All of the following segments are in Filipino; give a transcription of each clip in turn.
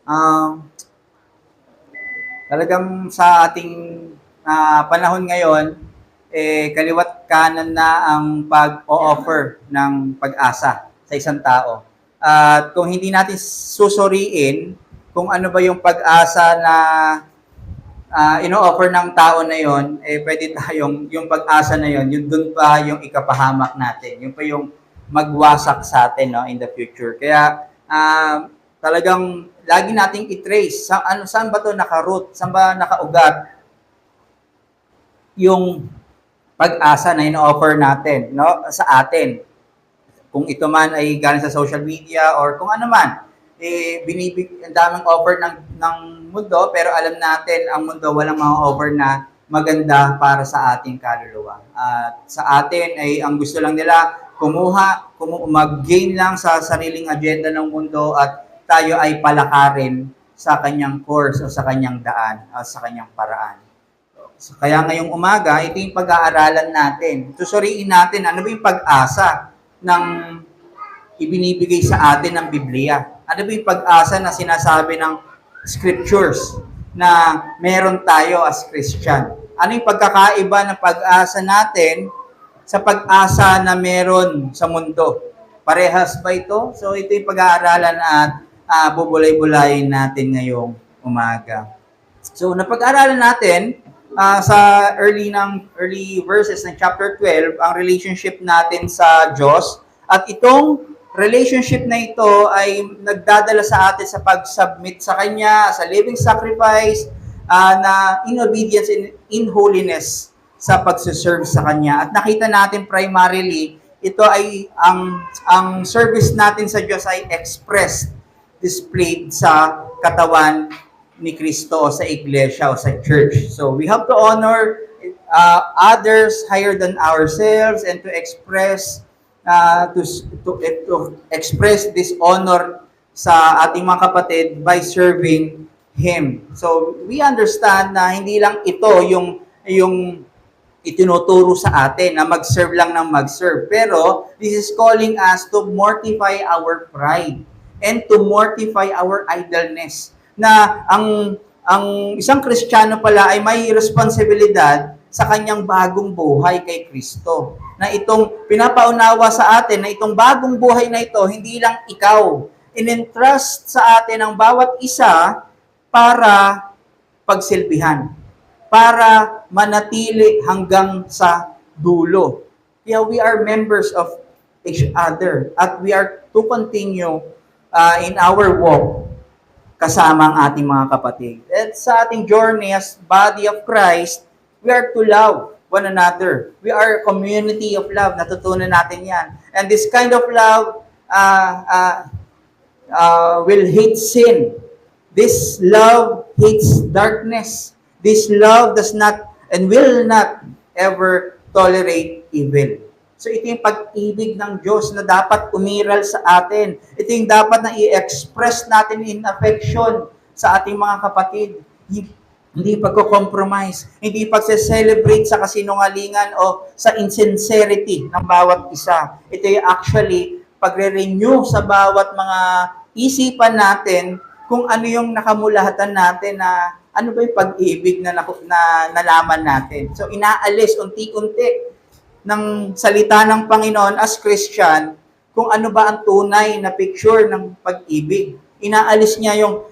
Um, Talagang sa ating panahon ngayon, kaliwat kanan na ang pag-o-offer ng pag-asa sa isang tao. At kung hindi natin susuriin kung ano ba yung pag-asa na ino-offer ng tao na yon, pwede tayong, yung pag-asa na yon, yun dun pa yung ikapahamak natin. Yun pa yung magwasak sa atin, no, in the future. Kaya, talagang lagi nating i-trace saan ba to naka-root, saan ba nakaugat yung pag-asa na ino-offer natin, no, sa atin. Kung ito man ay galing sa social media or kung ano man, ang daming offer ng mundo, pero alam natin ang mundo walang mga offer na maganda para sa ating kaluluwa. At sa atin ay ang gusto lang nila mag-gain lang sa sariling agenda ng mundo at tayo ay palakarin sa kanyang course o sa kanyang daan o sa kanyang paraan. So, kaya ngayong umaga, ito yung pag-aaralan natin. Susuriin natin ano ba yung pag-asa ng ibinibigay sa atin ng Biblia. Ano ba yung pag-asa na sinasabi ng scriptures na meron tayo as Christian? Ano yung pagkakaiba ng pag-asa natin sa pag-asa na meron sa mundo? Parehas ba ito? So ito yung pag-aaralan at bubulay-bulayin natin ngayong umaga. So napag-aaralan natin sa early verses ng chapter 12 ang relationship natin sa Diyos, at itong relationship na ito ay nagdadala sa atin sa pag-submit sa Kanya, sa living sacrifice, na in obedience, in holiness, sa pagsuserve sa Kanya. At nakita natin primarily, ito ay ang service natin sa Diyos ay expressed, displayed sa katawan ni Kristo o sa iglesia o sa church. So we have to honor others higher than ourselves and to express to express this honor sa ating mga kapatid by serving Him. So we understand na hindi lang ito yung itinuturo sa atin na mag-serve lang ng mag-serve. Pero this is calling us to mortify our pride and to mortify our idleness. Na ang isang Kristiyano pala ay may responsibilidad sa kanyang bagong buhay kay Kristo. Na itong pinapaunawa sa atin na itong bagong buhay na ito, hindi lang ikaw. In-entrust sa atin ang bawat isa para pagsilbihan, para manatili hanggang sa dulo. Yeah, we are members of each other at we are to continue in our walk kasama ang ating mga kapatid. At sa ating journey as body of Christ, we are to love one another. We are a community of love. Natutunan natin yan. And this kind of love will hate sin. This love hates darkness. This love does not and will not ever tolerate evil. So ito yung pag-ibig ng Diyos na dapat umiral sa atin. Ito yung dapat na i-express natin in affection sa ating mga kapatid. Hindi pagko-compromise, hindi pagse-celebrate sa kasinungalingan o sa insincerity ng bawat isa. Ito yung actually pagre-renew sa bawat mga isipan natin kung ano yung nakamulatan natin na ano ba yung pag-ibig na nalaman natin. So inaalis unti-unti ng salita ng Panginoon as Christian kung ano ba ang tunay na picture ng pag-ibig. Inaalis niya yung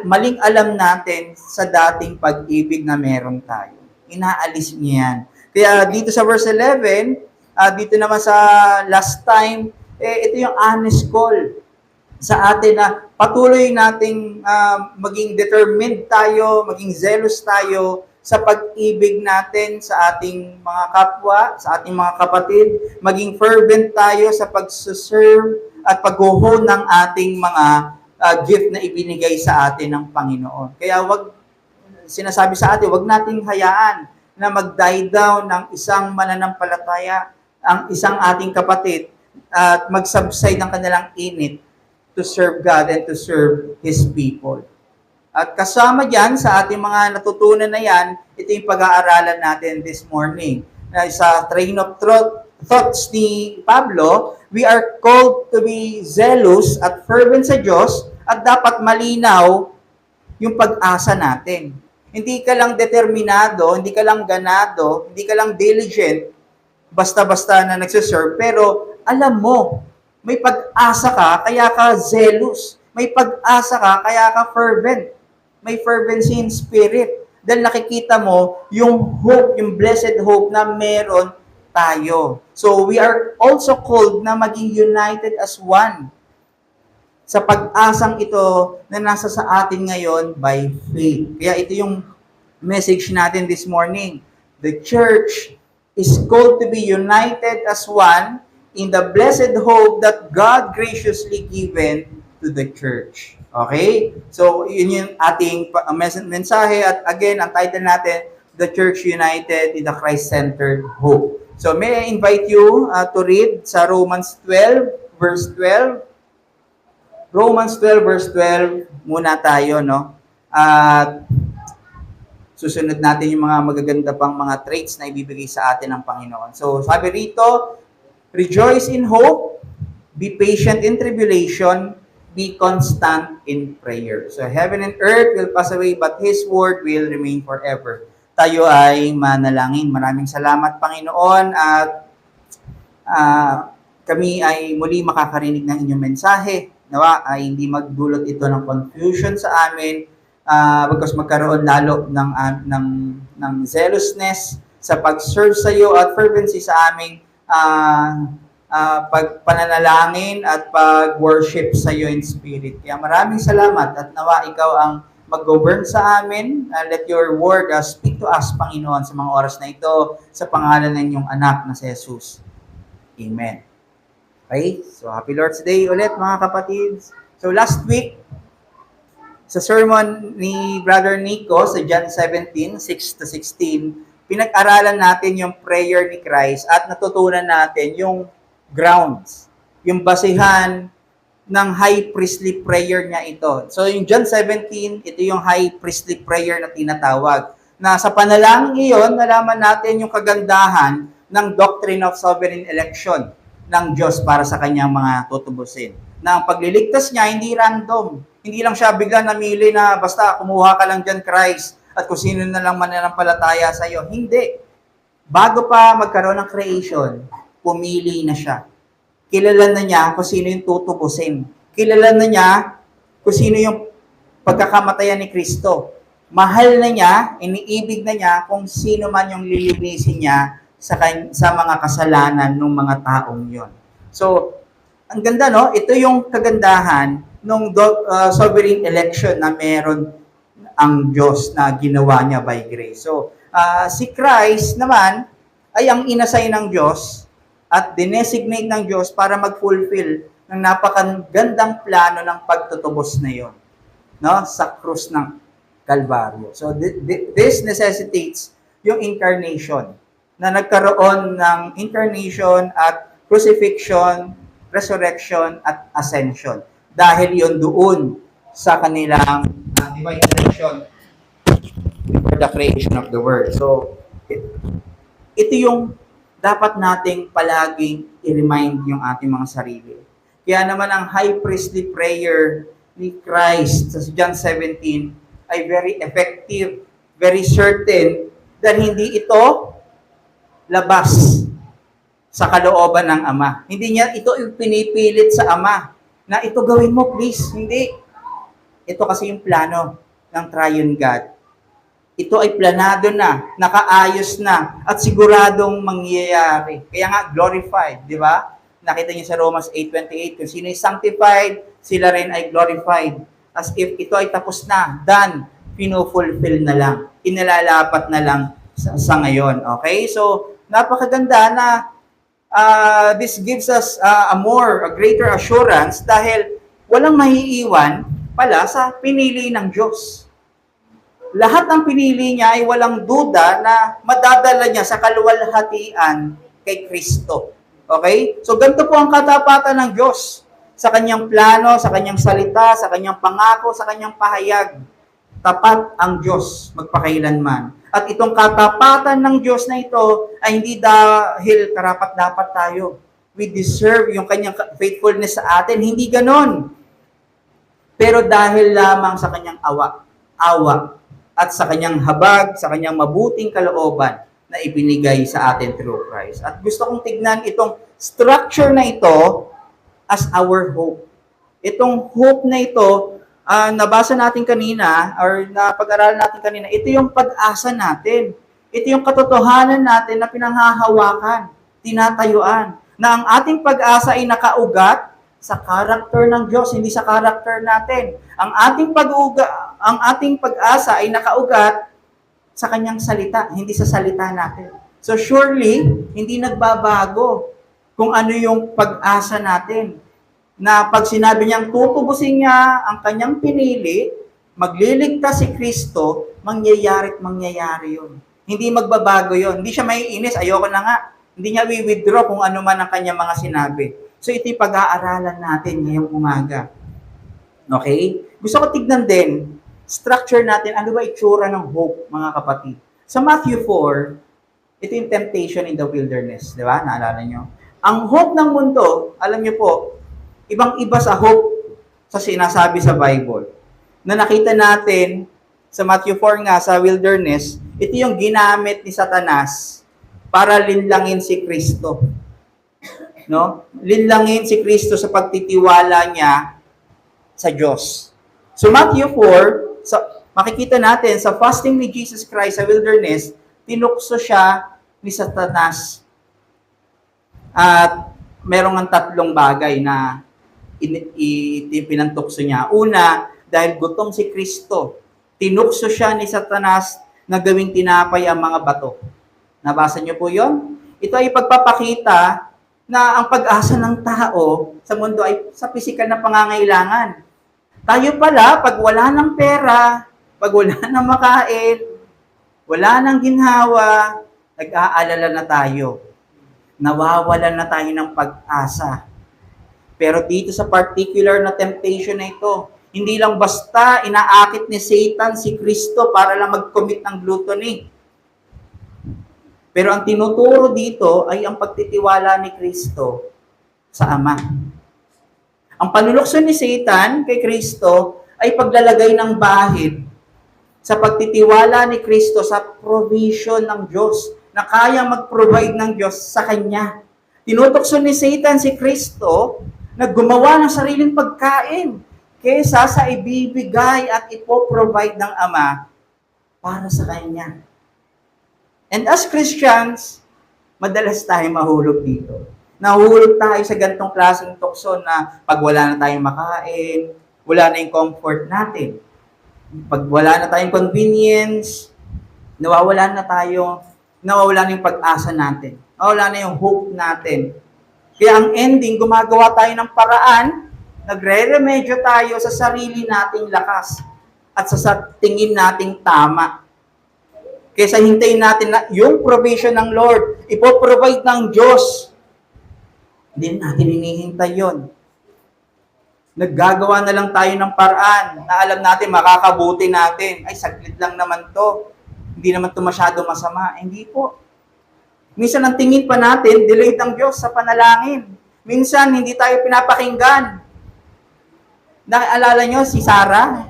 maling alam natin sa dating pag-ibig na meron tayo. Inaalis niya yan. Kaya dito sa verse 11, dito naman sa last time, ito yung honest call sa atin na patuloy nating maging determined tayo, maging zealous tayo sa pag-ibig natin sa ating mga kapwa, sa ating mga kapatid, maging fervent tayo sa pag-serve at pag-uhon ng ating mga gift na ibinigay sa atin ng Panginoon. Kaya sinasabi sa atin, wag nating hayaan na mag-die down ng isang mananampalataya, ang isang ating kapatid, at mag-subside ng kanilang init to serve God and to serve His people. At kasama dyan, sa ating mga natutunan na yan, ito yung pag-aaralan natin this morning. Sa train of thoughts ni Pablo, we are called to be zealous at fervent sa Diyos, at dapat malinaw yung pag-asa natin. Hindi ka lang determinado, hindi ka lang ganado, hindi ka lang diligent, basta-basta na nagsiserve, pero alam mo, may pag-asa ka, kaya ka zealous. May pag-asa ka, kaya ka fervent. May fervency in spirit. Dahil nakikita mo yung hope, yung blessed hope na meron tayo. So we are also called na maging united as one sa pag-asang ito na nasa sa atin ngayon by faith. Kaya ito yung message natin this morning. The church is called to be united as one in the blessed hope that God graciously given to the church. Okay? So, yun yung ating mensahe. At again, ang title natin, The Church United in the Christ-Centered Hope. So, may I invite you to read sa Romans 12, verse 12. Romans 12, verse 12, muna tayo, no? At susunod natin yung mga magaganda pang mga traits na ibibigay sa atin ng Panginoon. So, sabi rito, rejoice in hope, be patient in tribulation, be constant in prayer. So, heaven and earth will pass away, but His word will remain forever. Tayo ay manalangin. Maraming salamat, Panginoon, at kami ay muli makakarinig ng inyong mensahe. Nawa ay hindi magdulot ito ng confusion sa amin, because magkaroon lalo ng zealousness sa pag-serve sa iyo at fervency sa aming pagpananalangin at pag-worship sa iyo in spirit. Kaya maraming salamat at nawa ikaw ang mag-govern sa amin. Let your word speak to us, Panginoon, sa mga oras na ito sa pangalan ng inyong anak na si Jesus. Amen. Okay? So, Happy Lord's Day ulit, mga kapatid. So, last week, sa sermon ni Brother Nico sa John 17, 6-16, pinag-aralan natin yung prayer ni Christ at natutunan natin yung grounds, yung basihan ng high priestly prayer niya ito. So, yung John 17, ito yung high priestly prayer na tinatawag. Na sa panalangin iyon, nalaman natin yung kagandahan ng doctrine of sovereign election ng Diyos para sa kanyang mga tutubusin. Na ang pagliligtas niya, hindi random. Hindi lang siya bigla namili na basta kumuha ka lang dyan, Christ, at kung sino na lang mananampalataya sa iyo. Hindi. Bago pa magkaroon ng creation, pumili na siya. Kilala na niya kung sino yung tutubusin. Kilala na niya kung sino yung pagkakamataya ni Kristo. Mahal na niya, iniibig na niya kung sino man yung lilinisin niya sa mga kasalanan ng mga taong yon. So, ang ganda, no? Ito yung kagandahan ng sovereign election na meron ang Diyos na ginawa niya by grace. So, si Christ naman ay ang inassign ng Diyos at dinesignate ng Diyos para mag-fulfill ng napakagandang plano ng pagtutubos na yon, no? Sa krus ng Kalbaryo. So, this necessitates yung incarnation, na nagkaroon ng incarnation at crucifixion, resurrection, at ascension. Dahil yon doon sa kanilang divine election before the creation of the world. So, ito yung dapat nating palaging i-remind yung ating mga sarili. Kaya naman ang high priestly prayer ni Christ sa John 17 ay very effective, very certain, dahil hindi ito labas sa kalooban ng Ama. Hindi niya ito pinipilit sa Ama na ito gawin mo, please. Hindi. Ito kasi yung plano ng Triune God. Ito ay planado na, nakaayos na, at siguradong mangyayari. Kaya nga, glorified, di ba? Nakita niyo sa Romans 8:28, kung sino ay sanctified, sila rin ay glorified. As if ito ay tapos na, done, pinufulfill na lang, inilalapat na lang sa ngayon. Okay? So, napakaganda na this gives us a greater assurance dahil walang maiiwan pala sa pinili ng Diyos. Lahat ng pinili niya ay walang duda na madadala niya sa kaluwalhatian kay Kristo. Okay? So, ganito po ang katapatan ng Diyos sa kanyang plano, sa kanyang salita, sa kanyang pangako, sa kanyang pahayag. Tapat ang Diyos magpakailanman. At itong katapatan ng Diyos na ito ay hindi dahil karapat-dapat tayo. We deserve yung kanyang faithfulness sa atin. Hindi ganon. Pero dahil lamang sa kanyang awa. awa at sa kanyang habag, sa kanyang mabuting kalooban na ibinigay sa atin through Christ. At gusto kong tignan itong structure na ito as our hope. Itong hope na ito, nabasa natin kanina, or napag-aralan natin kanina, ito yung pag-asa natin. Ito yung katotohanan natin na pinanghahawakan, tinatayuan, na ang ating pag-asa ay nakaugat sa karakter ng Diyos, hindi sa karakter natin. Ang ating pag-asa ay nakaugat sa kanyang salita, hindi sa salita natin. So surely, hindi nagbabago kung ano yung pag-asa natin. Na pag sinabi niyang tutubusin niya ang kanyang pinili, magliligtas si Kristo, mangyayari yun. Hindi magbabago yun. Hindi siya maiinis, ayoko na nga. Hindi niya withdraw kung ano man ang kanyang mga sinabi. So ito yung pag-aaralan natin ngayong umaga. Okay? Gusto ko tignan din, structure natin, ano ba itsura ng hope, mga kapatid? Sa Matthew 4, ito yung temptation in the wilderness. Di ba? Naalala nyo? Ang hope ng mundo, alam nyo po, ibang-iba sa hope sa sinasabi sa Bible. Na nakita natin sa Matthew 4 nga, sa wilderness, ito yung ginamit ni Satanas para linlangin si Kristo. No? Linlangin si Kristo sa pagtitiwala niya sa Diyos. So Matthew 4, makikita natin sa fasting ni Jesus Christ sa wilderness, tinukso siya ni Satanas. At merong ang tatlong bagay na pinantukso niya. Una, dahil gutom si Kristo, tinukso siya ni Satanas na gawing tinapay ang mga bato. Nabasa niyo po yon? Ito ay pagpapakita na ang pag-asa ng tao sa mundo ay sa pisikal na pangangailangan. Tayo pala, pag wala ng pera, pag wala ng makain, wala ng ginhawa, nag-aalala na tayo. Nawawalan na tayo ng pag-asa. Pero dito sa particular na temptation na ito, hindi lang basta inaakit ni Satan si Kristo para lang mag-commit ng gluttony. Pero ang tinuturo dito ay ang pagtitiwala ni Kristo sa Ama. Ang panulokso ni Satan kay Kristo ay paglalagay ng bahid sa pagtitiwala ni Kristo sa provision ng Diyos, na kaya mag-provide ng Diyos sa Kanya. Tinutokso ni Satan si Kristo na gumawa ng sariling pagkain kaysa sa ibibigay at ipoprovide ng Ama para sa Kanya. And as Christians, madalas tayo mahulog dito. Nahulog tayo sa ganitong klaseng tukso na pag wala na tayong makain, wala na yung comfort natin. Pag wala na tayong convenience, nawawala na yung pag-asa natin. Nawawala na yung hope natin. Kaya ang ending, gumagawa tayo ng paraan, nagre-remedyo tayo sa sarili nating lakas at sa tingin nating tama. Kaysa hintayin natin na yung provision ng Lord, ipoprovide ng Diyos. Hindi natin hinihintay yun. Naggagawa na lang tayo ng paraan na alam natin makakabuti natin. Ay, saglit lang naman to. Hindi naman to masyado masama. Hindi po. Minsan ang tingin pa natin, delayed ang Diyos sa panalangin. Minsan hindi tayo pinapakinggan. Naalala nyo si Sarah?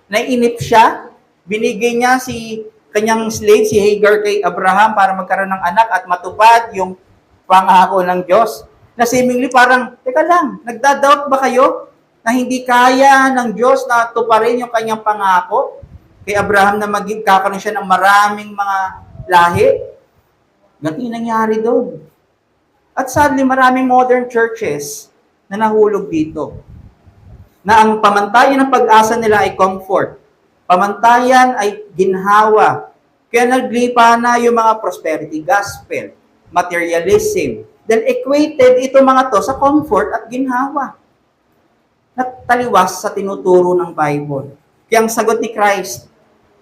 Naiinip siya. Binigay niya si kanyang slave, si Hagar, kay Abraham para magkaroon ng anak at matupad yung pangako ng Diyos. Na seemingly parang, teka lang, nagda-doubt ba kayo na hindi kaya ng Diyos na tuparin yung kanyang pangako kay Abraham na magkakaroon siya ng maraming mga lahi? Ganito yung nangyari doon. At sadly, maraming modern churches na nahulog dito. Na ang pamantayan ng pag-asa nila ay comfort. Pamantayan ay ginhawa. Kaya naglipa na yung mga prosperity gospel, materialism. Then equated ito mga to sa comfort at ginhawa. Taliwas sa tinuturo ng Bible. Kaya ang sagot ni Christ,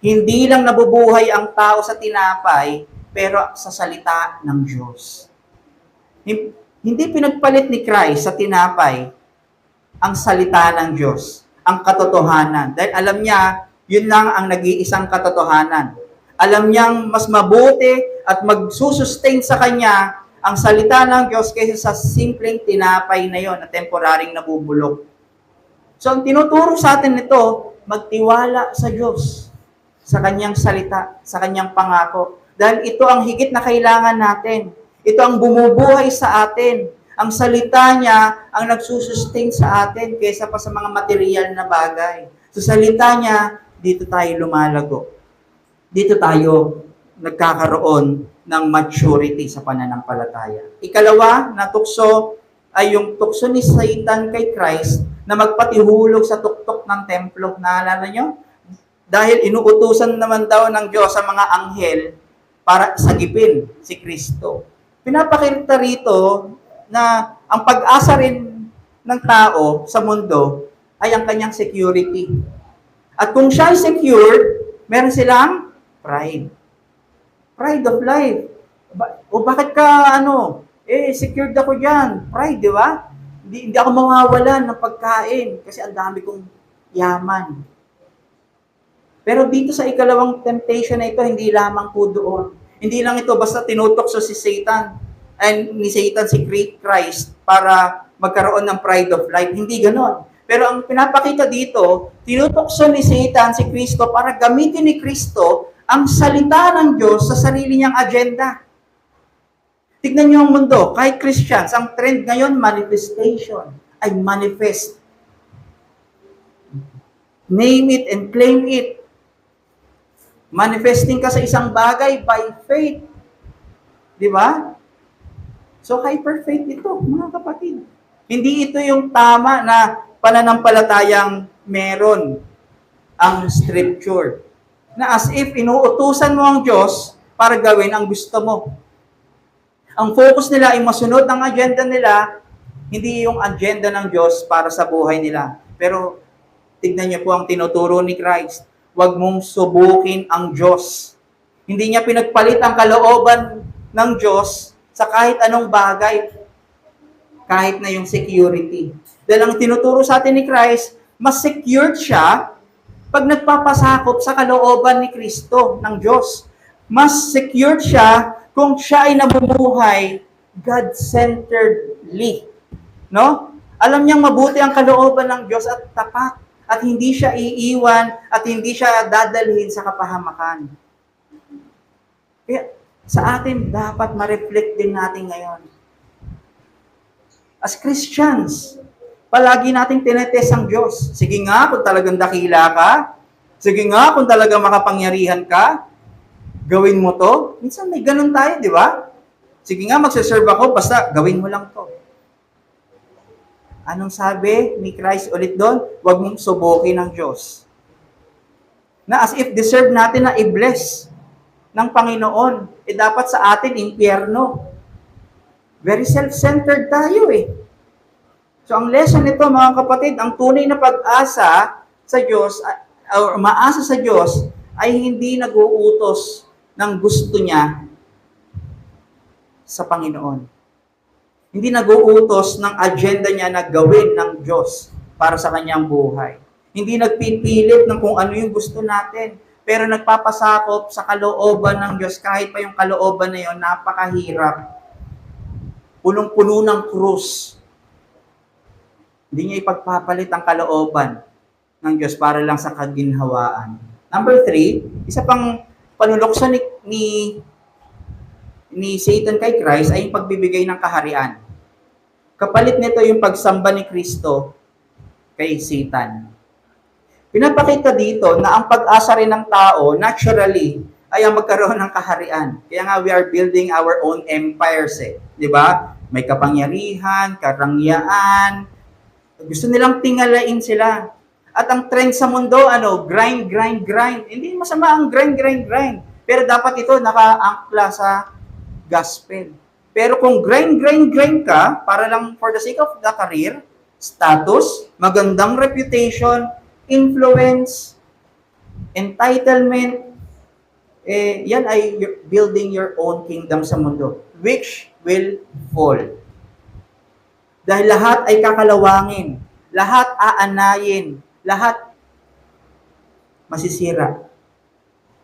hindi lang nabubuhay ang tao sa tinapay, pero sa salita ng Diyos. Hindi pinagpalit ni Christ sa tinapay ang salita ng Diyos, ang katotohanan. Dahil alam niya, yun lang ang nag-iisang katotohanan. Alam niyang mas mabuti at magsusustain sa kanya ang salita ng Diyos kaysa sa simpleng tinapay na yon na temporaring nabubulok. So, ang tinuturo sa atin nito, magtiwala sa Diyos, sa Kanyang salita, sa Kanyang pangako. Dahil ito ang higit na kailangan natin. Ito ang bumubuhay sa atin. Ang salita niya ang nagsusustain sa atin kaysa pa sa mga material na bagay. Sa salita niya, dito tayo lumalago. Dito tayo nagkakaroon ng maturity sa pananampalataya. Ikalawa na tukso ay yung tukso ni Satan kay Christ na magpatihulog sa tuktok ng templo. Naalala nyo? Dahil inuutusan naman daw ng Diyos sa mga anghel para sagipin si Kristo. Pinapakita rito na ang pag-asa rin ng tao sa mundo ay ang kanyang security. At kung siya ay secured, meron silang pride. Pride of life. O bakit ka, secured ako dyan. Pride, di ba? Hindi ako mawawalan ng pagkain kasi ang dami kong yaman. Pero dito sa ikalawang temptation na ito, hindi lamang po doon. Hindi lang ito basta tinutokso si Satan ni Satan si Christ para magkaroon ng pride of life. Hindi ganon. Pero ang pinapakita dito, tinutokso ni Satan si Kristo para gamitin ni Kristo ang salita ng Diyos sa sarili niyang agenda. Tignan niyo ang mundo, kahit Christians, ang trend ngayon, manifestation, ay manifest. Name it and claim it. Manifesting ka sa isang bagay by faith. Di ba? So, hyper faith ito, mga kapatid. Hindi ito yung tama na pananampalatayang meron ang scripture. Na as if inuutusan mo ang Diyos para gawin ang gusto mo. Ang focus nila ay masunod ang agenda nila, hindi yung agenda ng Diyos para sa buhay nila. Pero tignan niyo po ang tinuturo ni Christ. Huwag mong subukin ang Diyos. Hindi niya pinagpalit ang kalooban ng Diyos sa kahit anong bagay. Kahit na yung security. Dahil ang tinuturo sa atin ni Christ, mas secured siya pag nagpapasakop sa kalooban ni Kristo, ng Diyos. Mas secured siya kung siya ay namumuhay God-centeredly. No? Alam niyang mabuti ang kalooban ng Diyos at tapat. At hindi siya iiwan at hindi siya dadalhin sa kapahamakan. Kaya sa atin, dapat ma-reflect din natin ngayon. As Christians, palagi nating tinetest ang Diyos. Sige nga, kung talagang dakila ka. Sige nga, kung talagang makapangyarihan ka. Gawin mo to. Minsan may ganun tayo, di ba? Sige nga, magsaserve ako, basta gawin mo lang to. Anong sabi ni Christ ulit doon? Huwag mong subukin ng Diyos. Na as if deserve natin na i-bless ng Panginoon. Dapat sa atin, impyerno. Very self-centered tayo eh. So ang lesson nito mga kapatid, ang tunay na pag-asa sa Diyos, o maasa sa Diyos, ay hindi nag-uutos ng gusto niya sa Panginoon. Hindi nag-uutos ng agenda niya na gawin ng Diyos para sa kanyang buhay. Hindi nagpipilit ng kung ano yung gusto natin, pero nagpapasakop sa kalooban ng Diyos kahit pa yung kalooban na yun, napakahirap. Punong-puno ng krus. Hindi niya ipagpapalit ang kalooban ng Diyos para lang sa kaginhawaan. Number 3, isa pang panulokso ni Satan kay Christ ay yung pagbibigay ng kaharian. Kapalit nito yung pagsamba ni Kristo kay Satan. Pinapakita dito na ang pag-asa rin ng tao, naturally, ay ang magkaroon ng kaharian. Kaya nga, we are building our own empires eh. Di ba? May kapangyarihan, karangyaan. Gusto nilang tingalain sila. At ang trend sa mundo, grind, grind, grind. Hindi masama ang grind, grind, grind. Pero dapat ito naka-angkla sa gospel. Pero kung grind ka, para lang for the sake of the career, status, magandang reputation, influence, entitlement, yan ay building your own kingdom sa mundo, which will fall. Dahil lahat ay kakalawangin, lahat aanayin, lahat masisira.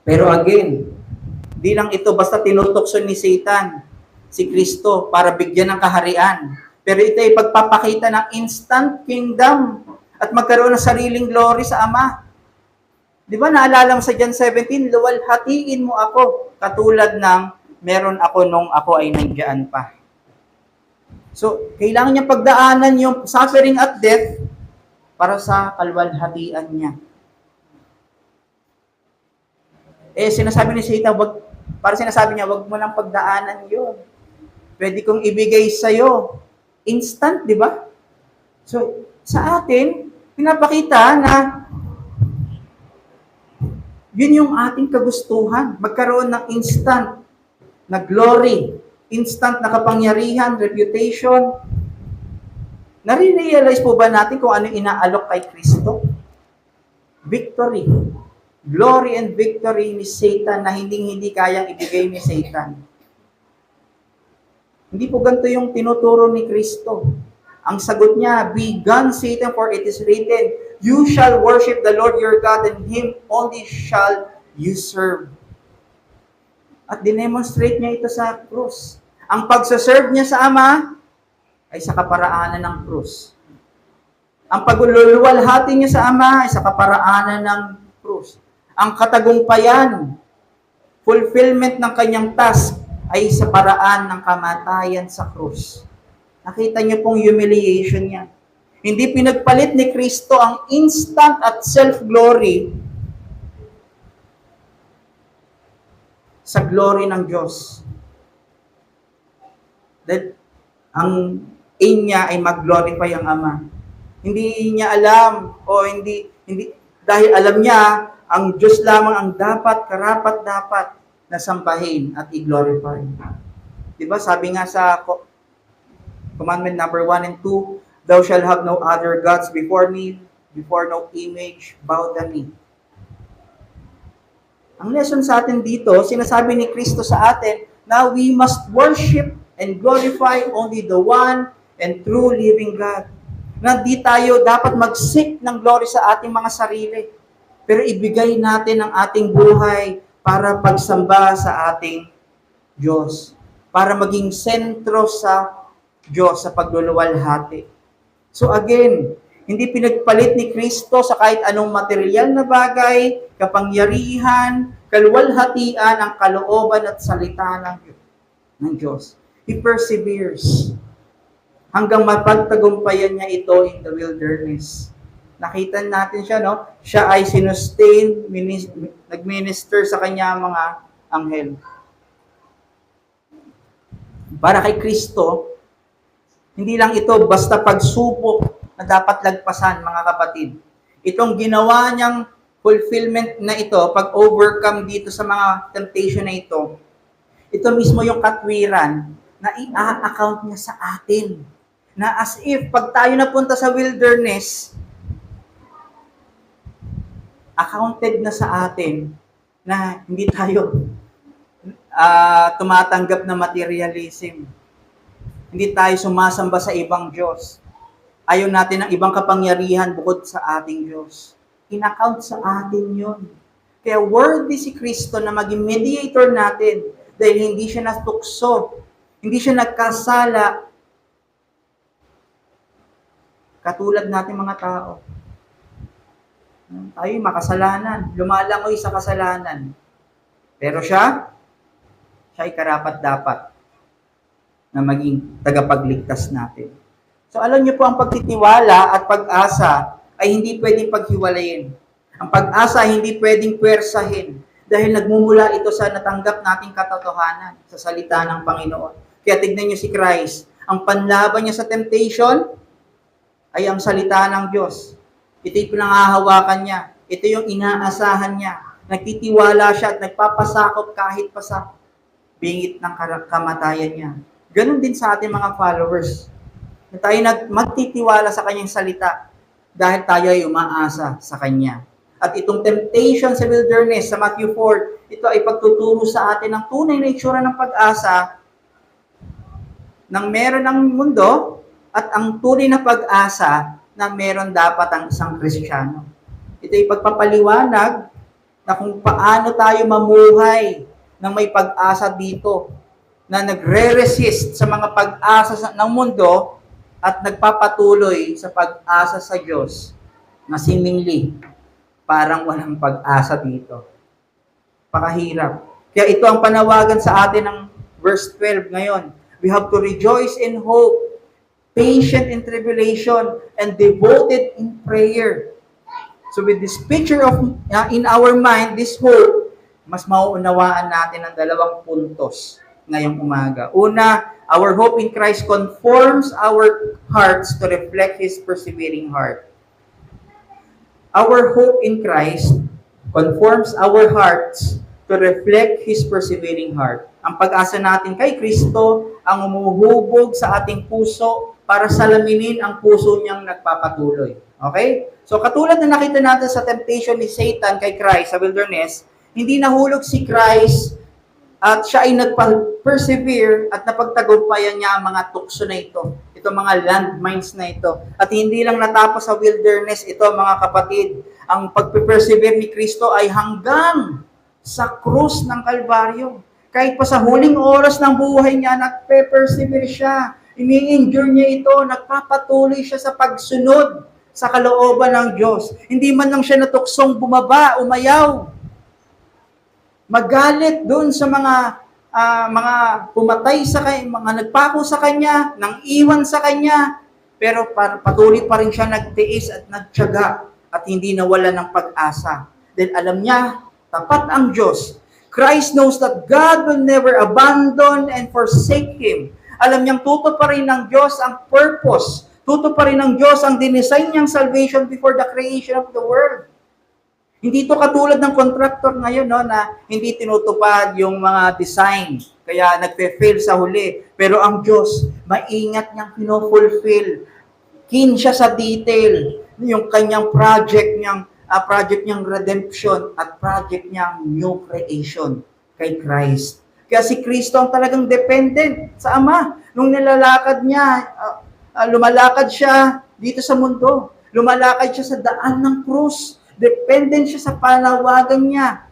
Pero again, di lang ito basta tinutokso ni Satan si Kristo para bigyan ng kaharian. Pero ito ay pagpapakita ng instant kingdom at magkaroon ng sariling glory sa Ama. Di ba naalala mo sa John 17, luwalhatiin mo ako katulad ng meron ako nung ako ay nandiyan pa. So, kailangan niya pagdaanan yung suffering at death para sa kalwalhatian niya. Sinasabi ni Satan, sinasabi niya, wag mo nang pagdaanan yun. Pwede kong ibigay sa'yo. Instant, di ba? So, sa atin, pinapakita na yun yung ating kagustuhan. Magkaroon ng instant na glory, instant na kapangyarihan, reputation. Nare-realize po ba natin kung ano inaalok kay Kristo? Victory. Glory and victory ni Satan na hindi kayang ibigay ni Satan. Hindi po ganito yung tinuturo ni Kristo. Ang sagot niya, "Be gone, Satan, for it is written, you shall worship the Lord your God, and Him only shall you serve." At dinemonstrate niya ito sa krus. Ang pagsaserve niya sa Ama ay sa kaparaanan ng krus. Ang pagluluwalhati niya sa Ama ay sa kaparaanan ng krus. Ang katagumpayan, fulfillment ng kanyang task ay sa paraan ng kamatayan sa krus. Nakita niyo pong humiliation niya. Hindi pinagpalit ni Kristo ang instant at self-glory sa glory ng Diyos. Dahil ang aim niya ay mag-glorify ang Ama. Hindi niya alam o hindi dahil alam niya ang Diyos lamang ang karapat-dapat na sambahin at i-glorify. Diba? Sabi nga sa commandment number 1 and 2, "Thou shalt have no other gods before me, before no image, bow the knee." Ang lesson sa atin dito, sinasabi ni Kristo sa atin, na we must worship and glorify only the one and true living God. Na di tayo dapat mag-seek ng glory sa ating mga sarili, pero ibigay natin ang ating buhay para pagsamba sa ating Diyos. Para maging sentro sa Diyos sa pagluluwalhati. So again, hindi pinagpalit ni Kristo sa kahit anong material na bagay, kapangyarihan, kaluwalhatian, ang kalooban at salita ng Diyos. He perseveres hanggang mapagtagumpayan niya ito in the wilderness. Nakita natin siya, no? Siya ay sinustain, nag-minister sa kanya mga anghel. Para kay Kristo, hindi lang ito basta pagsubok na dapat lagpasan, mga kapatid. Itong ginawa niyang fulfillment na ito, pag-overcome dito sa mga temptation na ito mismo yung katwiran na i-account niya sa atin. Na as if, pag tayo napunta sa wilderness, accounted na sa atin na hindi tayo tumatanggap na materialism. Hindi tayo sumasamba sa ibang Diyos. Ayaw natin ng ibang kapangyarihan bukod sa ating Diyos. In-account sa atin yun. Kaya worthy si Kristo na maging mediator natin dahil hindi siya natukso, hindi siya nagkasala katulad natin mga tao. Tayo makasalanan, lumalangoy sa kasalanan. Pero siya ay karapat-dapat na maging tagapagligtas natin. So alam niyo po, ang pagtitiwala at pag-asa ay hindi pwedeng paghiwalayin. Ang pag-asa ay hindi pwedeng pwersahin dahil nagmumula ito sa natanggap nating katotohanan sa salita ng Panginoon. Kaya tignan niyo si Christ. Ang panlaban niya sa temptation ay ang salita ng Diyos. Ito yung pinangahawakan niya. Ito yung inaasahan niya. Nagtitiwala siya at nagpapasakop kahit pa sa bingit ng kamatayan niya. Ganon din sa ating mga followers. Na tayo magtitiwala sa kanyang salita dahil tayo ay umaasa sa kanya. At itong temptation sa wilderness, sa Matthew 4, ito ay pagtuturo sa atin ng tunay na itsura ng pag-asa ng meron ng mundo at ang tunay na pag-asa na meron dapat ang isang Kristiyano. Ito ay pagpapaliwanag na kung paano tayo mamuhay ng may pag-asa dito na nagre-resist sa mga pag-asa ng mundo at nagpapatuloy sa pag-asa sa Diyos na seemingly parang walang pag-asa dito. Pakahirap. Kaya ito ang panawagan sa atin ng verse 12 ngayon. We have to rejoice in hope, patient in tribulation, and devoted in prayer. So with this picture of in our mind, this hope, mas mauunawaan natin ang dalawang puntos ngayong umaga. Una, our hope in Christ conforms our hearts to reflect His persevering heart. Our hope in Christ conforms our hearts to reflect His persevering heart. Ang pag-asa natin kay Kristo ang umuhubog sa ating puso para salaminin ang puso niyang nagpapatuloy. Okay? So katulad na nakita natin sa temptation ni Satan kay Christ sa wilderness, hindi nahulog si Christ at siya ay nagpa-persevere at napagtagumpayan niya ang mga tukso na ito. Ito mga landmines na ito. At hindi lang natapos sa wilderness ito mga kapatid. Ang pag-persevere ni Kristo ay hanggang sa krus ng Kalbaryo. Kahit pa sa huling oras ng buhay niya, nagpe-persevere siya. Ini-endure niya ito, nagpapatuloy siya sa pagsunod sa kalooban ng Diyos. Hindi man lang siya natuksong bumaba, umayaw. Magalit doon sa mga pumatay sa kanya, mga nagpako sa kanya, nang iwan sa kanya, pero patuloy pa rin siya nagtiis at nagtiyaga at hindi nawala ng pag-asa. Then alam niya, tapat ang Diyos. Christ knows that God will never abandon and forsake Him. Alam niyang tuto pa rin ng Diyos ang purpose. Tuto pa rin ng Diyos ang dinesign niyang salvation before the creation of the world. Hindi ito katulad ng contractor ngayon, no, na hindi tinutupad yung mga design. Kaya nagpe-fail sa huli. Pero ang Diyos, maingat niyang pinofulfill. Keen siya sa detail. Yung kanyang project niyang redemption at project niyang new creation kay Christ. Kaya si Kristo ang talagang dependent sa Ama. Nung nilalakad niya, lumalakad siya dito sa mundo. Lumalakad siya sa daan ng krus. Dependent siya sa panawagan niya.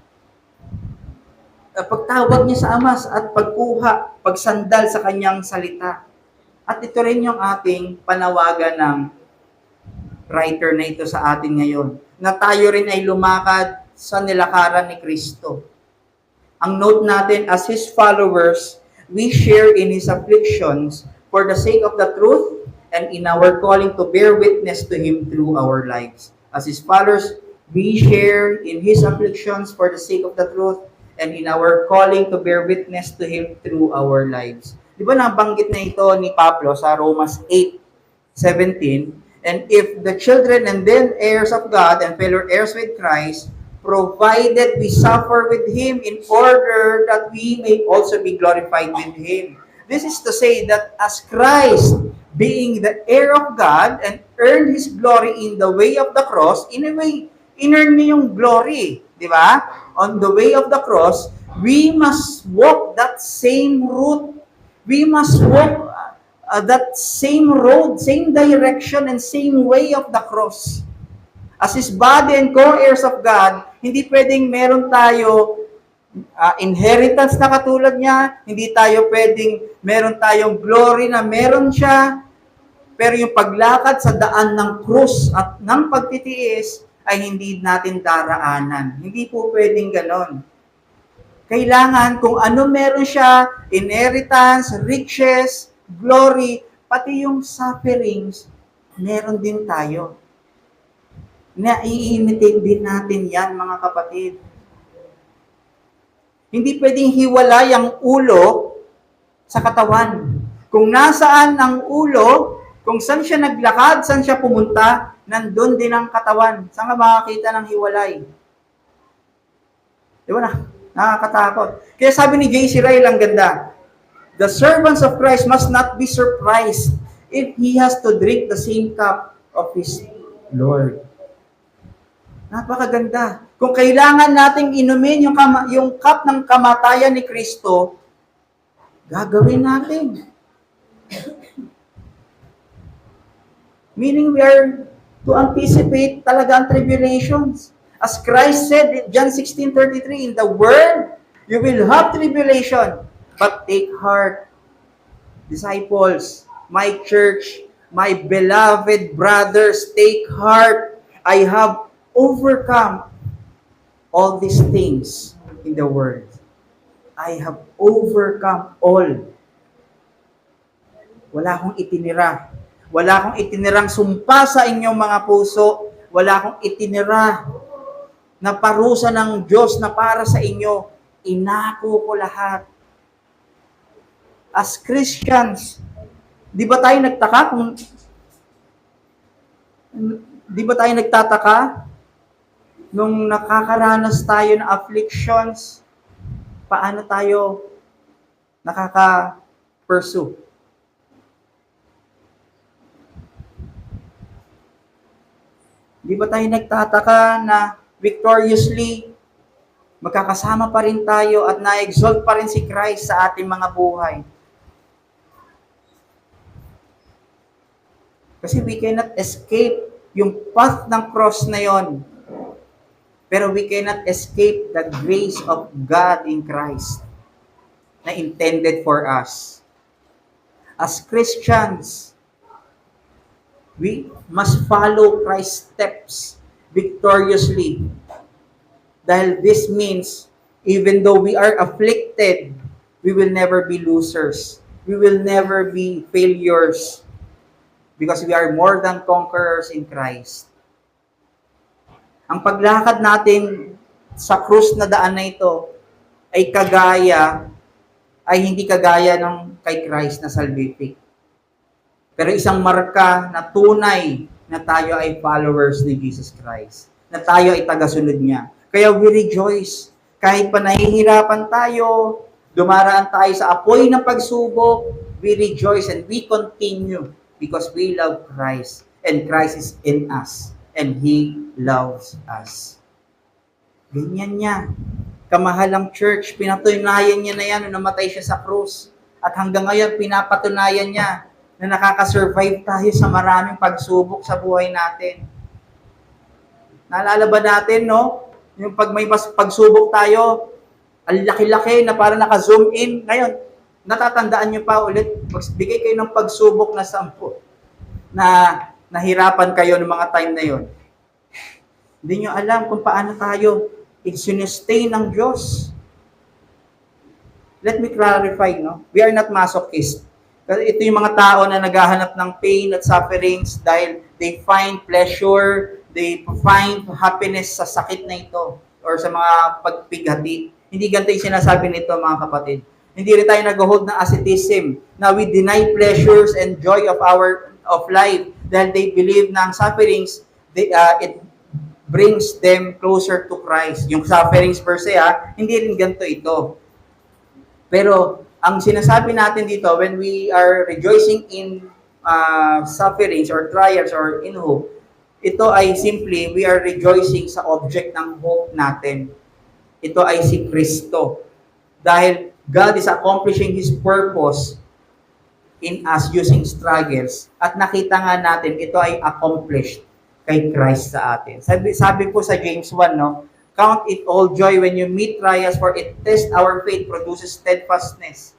Pagtawag niya sa Ama at pagkuha, pagsandal sa kanyang salita. At ito rin yung ating panawagan ng writer na ito sa atin ngayon. Na tayo rin ay lumakad sa nilakaran ni Kristo. Ang note natin, as His followers, we share in His afflictions for the sake of the truth and in our calling to bear witness to Him through our lives. As His followers, we share in His afflictions for the sake of the truth and in our calling to bear witness to Him through our lives. Di ba nabanggit na ito ni Pablo sa Romans 8:17? And if the children and then heirs of God and fellow heirs with Christ, provided we suffer with Him in order that we may also be glorified with Him. This is to say that as Christ, being the heir of God and earned His glory in the way of the cross, in a way, in-earn niya yung glory. Di ba? On the way of the cross, we must walk that same route. We must walk that same road, same direction, and same way of the cross. As His body and co-heirs of God, hindi pwedeng meron tayo inheritance na katulad niya, hindi tayo pwedeng meron tayong glory na meron siya, pero yung paglakad sa daan ng krus at ng pagtitiis ay hindi natin daraanan. Hindi po pwedeng ganon. Kailangan kung ano meron siya, inheritance, riches, glory, pati yung sufferings, meron din tayo. Na-i-imitate din natin yan, mga kapatid. Hindi pwedeng hiwalay ang ulo sa katawan. Kung nasaan ang ulo, kung saan siya naglakad, saan siya pumunta, nandun din ang katawan. Saan ka makakita ng hiwalay? Di ba na? Nakakatakot. Kaya sabi ni J.C. Ryle, ang ganda, the servants of Christ must not be surprised if he has to drink the same cup of his Lord. Napakaganda. Kung kailangan nating inumin yung cup ng kamatayan ni Kristo, gagawin natin. Meaning we are to anticipate talaga ang tribulations. As Christ said in John 16:33, in the world, you will have tribulation, but take heart. Disciples, my church, my beloved brothers, take heart. I have overcome all these things in the world. I have overcome all. Wala akong itinira. Wala akong itinirang sumpa sa inyong mga puso. Wala akong itinira na parusa ng Diyos na para sa inyo. Inako ko lahat. As Christians, di ba tayo nagtaka kung di ba tayo nagtataka nung nakakaranas tayo ng afflictions, paano tayo nakaka-pursue? Di ba tayo nagtataka na victoriously magkakasama pa rin tayo at na-exalt pa rin si Christ sa ating mga buhay? Kasi we cannot escape yung path ng cross na yon. Pero we cannot escape the grace of God in Christ na intended for us. As Christians, we must follow Christ's steps victoriously. Dahil this means, even though we are afflicted, we will never be losers. We will never be failures. Because we are more than conquerors in Christ. Ang paglakad natin sa krus na daan na ito ay hindi kagaya ng kay Christ na salvific. Pero isang marka na tunay na tayo ay followers ni Jesus Christ. Na tayo ay tagasunod niya. Kaya we rejoice. Kahit pa nahihirapan tayo, dumaraan tayo sa apoy ng pagsubok, we rejoice and we continue. Because we love Christ, and Christ is in us, and He loves us. Ganyan niya. Kamahalang church, pinatunayan niya na yan nung namatay siya sa krus. At hanggang ngayon, pinapatunayan niya na nakaka-survive tayo sa maraming pagsubok sa buhay natin. Naalala ba natin, no? Yung pag may pagsubok tayo, ang laki-laki na parang naka-zoom in. Ngayon, natatandaan nyo pa ulit, bigay kayo ng pagsubok na 10 na nahirapan kayo ng mga time na yon. Hindi nyo alam kung paano tayo i-sustain ng Diyos. Let me clarify, no? We are not masochist. Kasi ito yung mga tao na naghahanap ng pain at sufferings dahil they find pleasure, they find happiness sa sakit na ito or sa mga pagpighati. Hindi ganito yung sinasabi nito, mga kapatid. Hindi rin tayo nag-hold ng asceticism na we deny pleasures and joy of life dahil they believe na ang sufferings, it brings them closer to Christ. Yung sufferings per se, hindi rin ganito ito. Pero ang sinasabi natin dito, when we are rejoicing in sufferings or trials or in hope, ito ay simply, we are rejoicing sa object ng hope natin. Ito ay si Kristo. Dahil God is accomplishing His purpose in us using struggles. At nakita nga natin, ito ay accomplished kay Christ sa atin. Sabi po sa James 1, no? Count it all joy when you meet trials, for it tests our faith, produces steadfastness.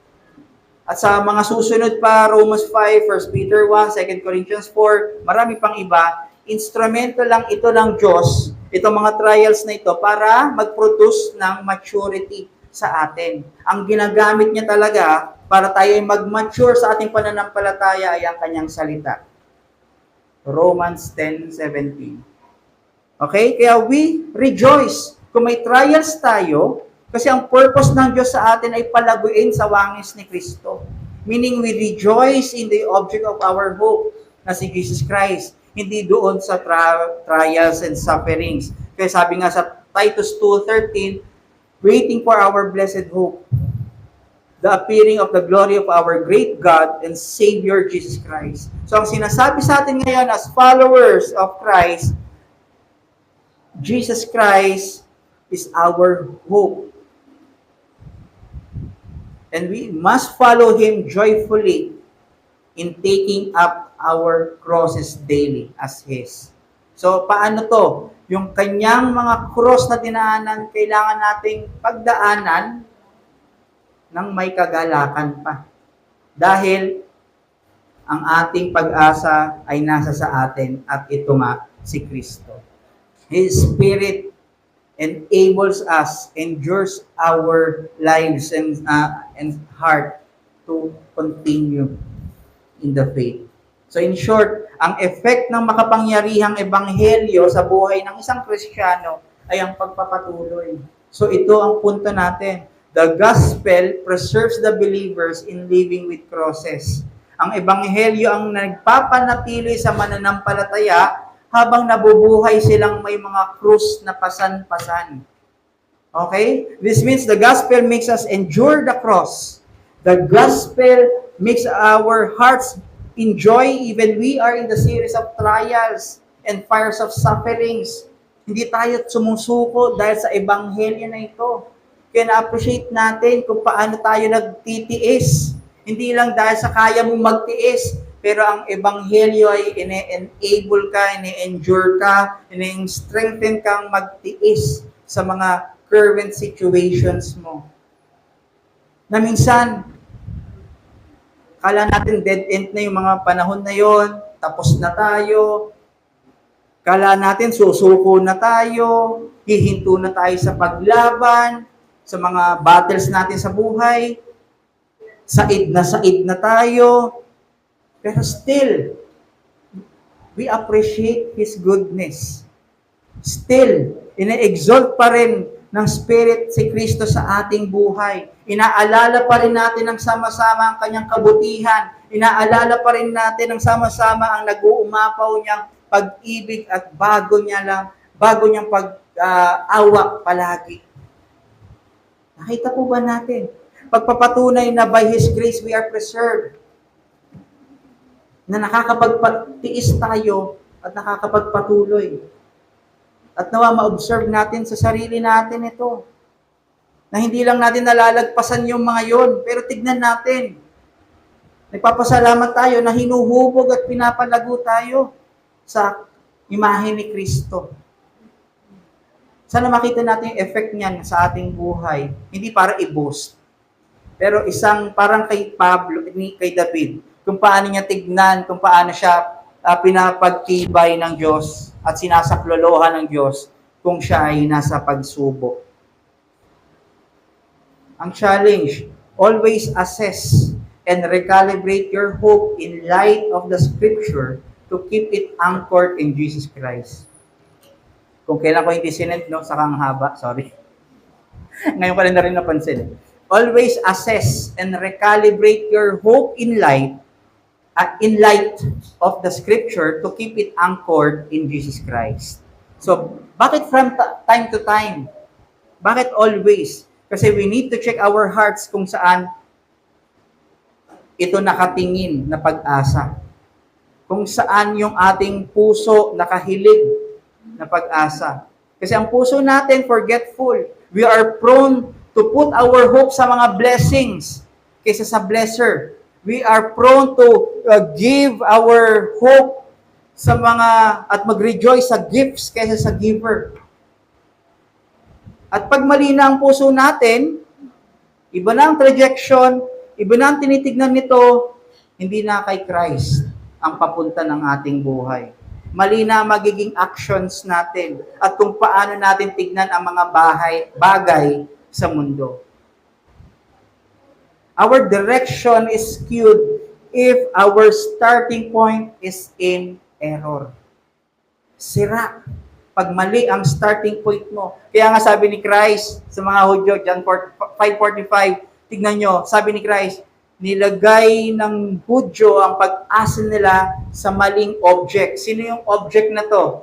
At sa mga susunod pa, Romans 5, 1 Peter 1, 2 Corinthians 4, marami pang iba, instrumento lang ito ng Diyos, itong mga trials na ito, para mag-produce ng maturity sa atin. Ang ginagamit niya talaga para tayo ay mag-mature sa ating pananampalataya ay ang kanyang salita. Romans 10:17. Okay? Kaya we rejoice. Kung may trials tayo, kasi ang purpose ng Diyos sa atin ay palaguin sa wangis ni Kristo. Meaning we rejoice in the object of our hope na si Jesus Christ. Hindi doon sa trials and sufferings. Kaya sabi nga sa Titus 2:13, waiting for our blessed hope, the appearing of the glory of our great God and Savior Jesus Christ. So ang sinasabi sa atin ngayon as followers of Christ, Jesus Christ is our hope. And we must follow Him joyfully in taking up our crosses daily as His. So paano to? Yung kanyang mga cross na dinaanan, kailangan nating pagdaanan ng may kagalakan pa. Dahil ang ating pag-asa ay nasa sa atin at ito nga si Kristo. His Spirit enables us, endures our lives and heart to continue in the faith. So in short, ang effect ng makapangyarihang ebanghelyo sa buhay ng isang Kristiyano ay ang pagpapatuloy. So ito ang punto natin. The gospel preserves the believers in living with crosses. Ang ebanghelyo ang nagpapanatili sa mananampalataya habang nabubuhay silang may mga krus na pasan-pasan. Okay? This means the gospel makes us endure the cross. The gospel makes our hearts enjoy even we are in the series of trials and fires of sufferings. Hindi tayo sumusuko dahil sa ebanghelyo na ito. Kaya na-appreciate natin kung paano tayo nagtitiis. Hindi lang dahil sa kaya mong magtiis, pero ang ebanghelyo ay ine-enable ka, ine-endure ka, ine-strengthen kang magtiis sa mga current situations mo. Na minsan, kala natin dead end na yung mga panahon na yon, tapos na tayo. Kala natin susuko na tayo, hihinto na tayo sa paglaban, sa mga battles natin sa buhay. Said na tayo. Pero still, we appreciate His goodness. Still, ina-exalt pa rin ng Spirit si Kristo sa ating buhay. Inaalala pa rin natin ng sama-sama ang kanyang kabutihan. Inaalala pa rin natin ng sama-sama ang nag-uumapaw niyang pag-ibig at bago niyang pag-awa palagi. Nakita po ba natin? Pagpapatunay na by His grace we are preserved. Na nakakapagtiis tayo at nakakapagpatuloy. At nawa ma-observe natin sa sarili natin ito. Na hindi lang natin nalalagpasan yung mga yon, pero tignan natin. Nagpapasalamat tayo na hinuhubog at pinapalago tayo sa imahe ni Kristo. Sana makita natin yung effect niyan sa ating buhay. Hindi para i-boast. Pero isang parang kay Pablo, kay David, kung paano niya tignan, kung paano siya pinapagtibay ng Diyos at sinasaklolohan ng Diyos kung siya ay nasa pagsubok. Ang challenge, always assess and recalibrate your hope in light of the Scripture to keep it anchored in Jesus Christ. Kung kailan ko hindi sinend, no? Sakang haba, sorry. Ngayon ko na rin napansin. Always assess and recalibrate your hope in light of the Scripture to keep it anchored in Jesus Christ. So, bakit from time to time? Bakit always? Kasi we need to check our hearts kung saan ito nakatingin na pag-asa. Kung saan yung ating puso nakahilig na pag-asa. Kasi ang puso natin forgetful. We are prone to put our hope sa mga blessings kaysa sa blesser. We are prone to give our hope sa mga at mag-rejoice sa gifts kaysa sa giver. At pag mali na ang puso natin, iba na ang trajectory, iba na ang tinitignan nito, hindi na kay Christ ang papunta ng ating buhay. Mali na magiging actions natin at kung paano natin tignan ang mga bagay sa mundo. Our direction is skewed if our starting point is in error. Sira. Pag mali ang starting point mo. Kaya nga sabi ni Christ sa mga Hudyo, John 5:45, tignan nyo, sabi ni Christ, nilagay ng Hudyo ang pag-asa nila sa maling object. Sino yung object na to?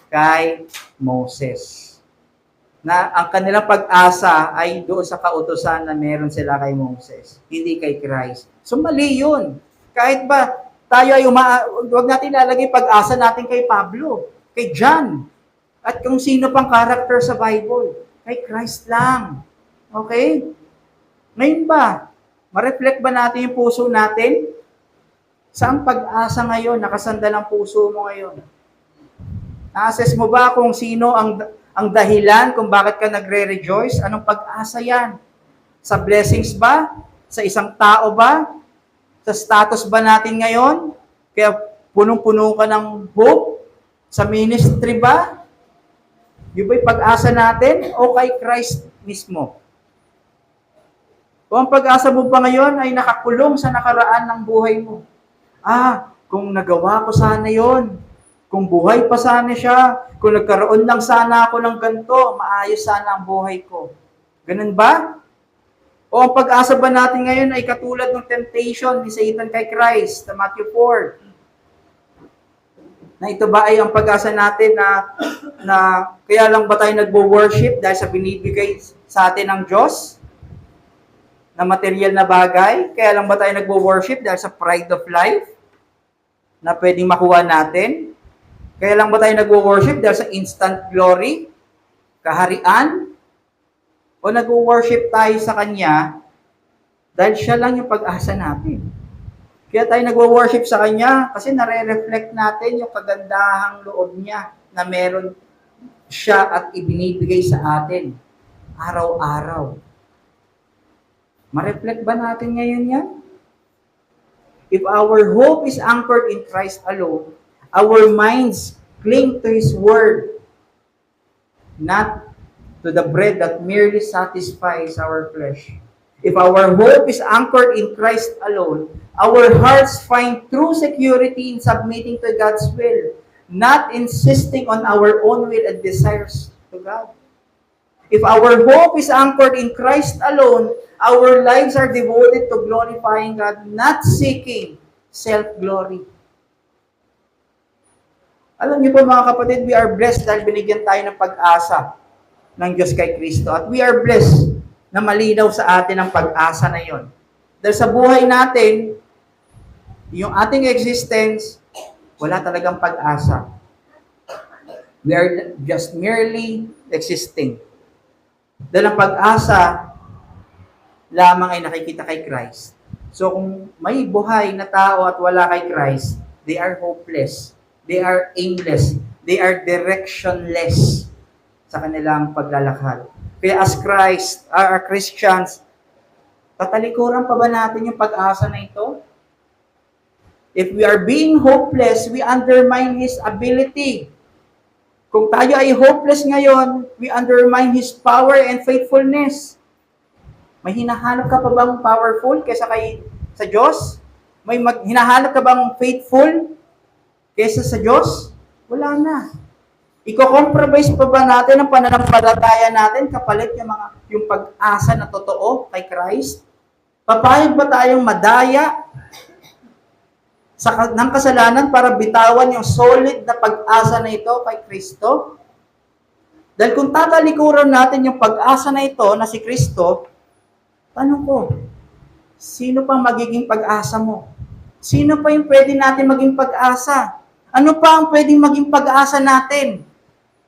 Kay Moses. Na ang kanilang pag-asa ay doon sa kautusan na meron sila kay Moses, hindi kay Christ. So mali yun. Kahit ba tayo ay huwag natin ilalagay pag-asa natin kay Pablo, kay John, at kung sino pang character sa Bible. Kay Christ lang. Okay? Ngayon ba, ma-reflect ba natin yung puso natin? Saan pag-asa ngayon? Nakasandal ang puso mo ngayon. Na-assess mo ba kung sino ang dahilan kung bakit ka nagre-rejoice? Anong pag-asa yan? Sa blessings ba? Sa isang tao ba? Sa status ba natin ngayon? Kaya punong-puno ka ng hope? Sa ministry ba? Yung ba'y pag-asa natin o kay Christ mismo? Kung ang pag-asa mo pa ngayon ay nakakulong sa nakaraan ng buhay mo. Kung nagawa ko sana yon, kung buhay pa sana siya, kung nagkaroon lang sana ako ng ganito, maayos sana ang buhay ko. Ganun ba? O ang pag-asa ba natin ngayon ay katulad ng temptation ni Satan kay Christ, sa Matthew 4? Na ito ba ay ang pag-asa natin na kaya lang ba tayo nagbo-worship dahil sa binibigay sa atin ng Diyos? Na material na bagay? Kaya lang ba tayo nagbo-worship dahil sa pride of life? Na pwedeng makuha natin? Kaya lang ba tayo nagwo-worship dahil sa instant glory? Kaharian? O nagwo-worship tayo sa Kanya dahil siya lang yung pag-asa natin? Kaya tayo nagwo-worship sa Kanya kasi nare-reflect natin yung kagandahang loob niya na meron siya at ibinibigay sa atin araw-araw. Ma-reflect ba natin ngayon yan? If our hope is anchored in Christ alone, our minds cling to His Word, not to the bread that merely satisfies our flesh. If our hope is anchored in Christ alone, our hearts find true security in submitting to God's will, not insisting on our own will and desires to God. If our hope is anchored in Christ alone, our lives are devoted to glorifying God, not seeking self-glory. Alam niyo po mga kapatid, we are blessed dahil binigyan tayo ng pag-asa ng Diyos kay Kristo. At we are blessed na malinaw sa atin ang pag-asa na yon. Dahil sa buhay natin, yung ating existence, wala talagang pag-asa. We are just merely existing. Dahil ang pag-asa lamang ay nakikita kay Christ. So kung may buhay na tao at wala kay Christ, they are hopeless. They are aimless. They are directionless sa kanilang paglalakad. Kaya as Christians, tatalikuran pa ba natin yung pag-asa na ito? If we are being hopeless, we undermine His ability. Kung tayo ay hopeless ngayon, we undermine His power and faithfulness. May hinahanap ka pa bang powerful kaysa sa Diyos? May hinahanap ka bang faithful kaysa sa Diyos? Wala na. Iko-compromise pa ba natin ang pananampalataya natin kapalit yung pag-asa na totoo kay Christ? Papayag ba tayong madaya ng kasalanan para bitawan yung solid na pag-asa na ito kay Kristo? Dahil kung tatalikuran natin yung pag-asa na ito na si Kristo, tanong ko, sino pang magiging pag-asa mo? Sino pa yung pwede natin maging pag-asa? Ano pa ang pwedeng maging pag-asa natin?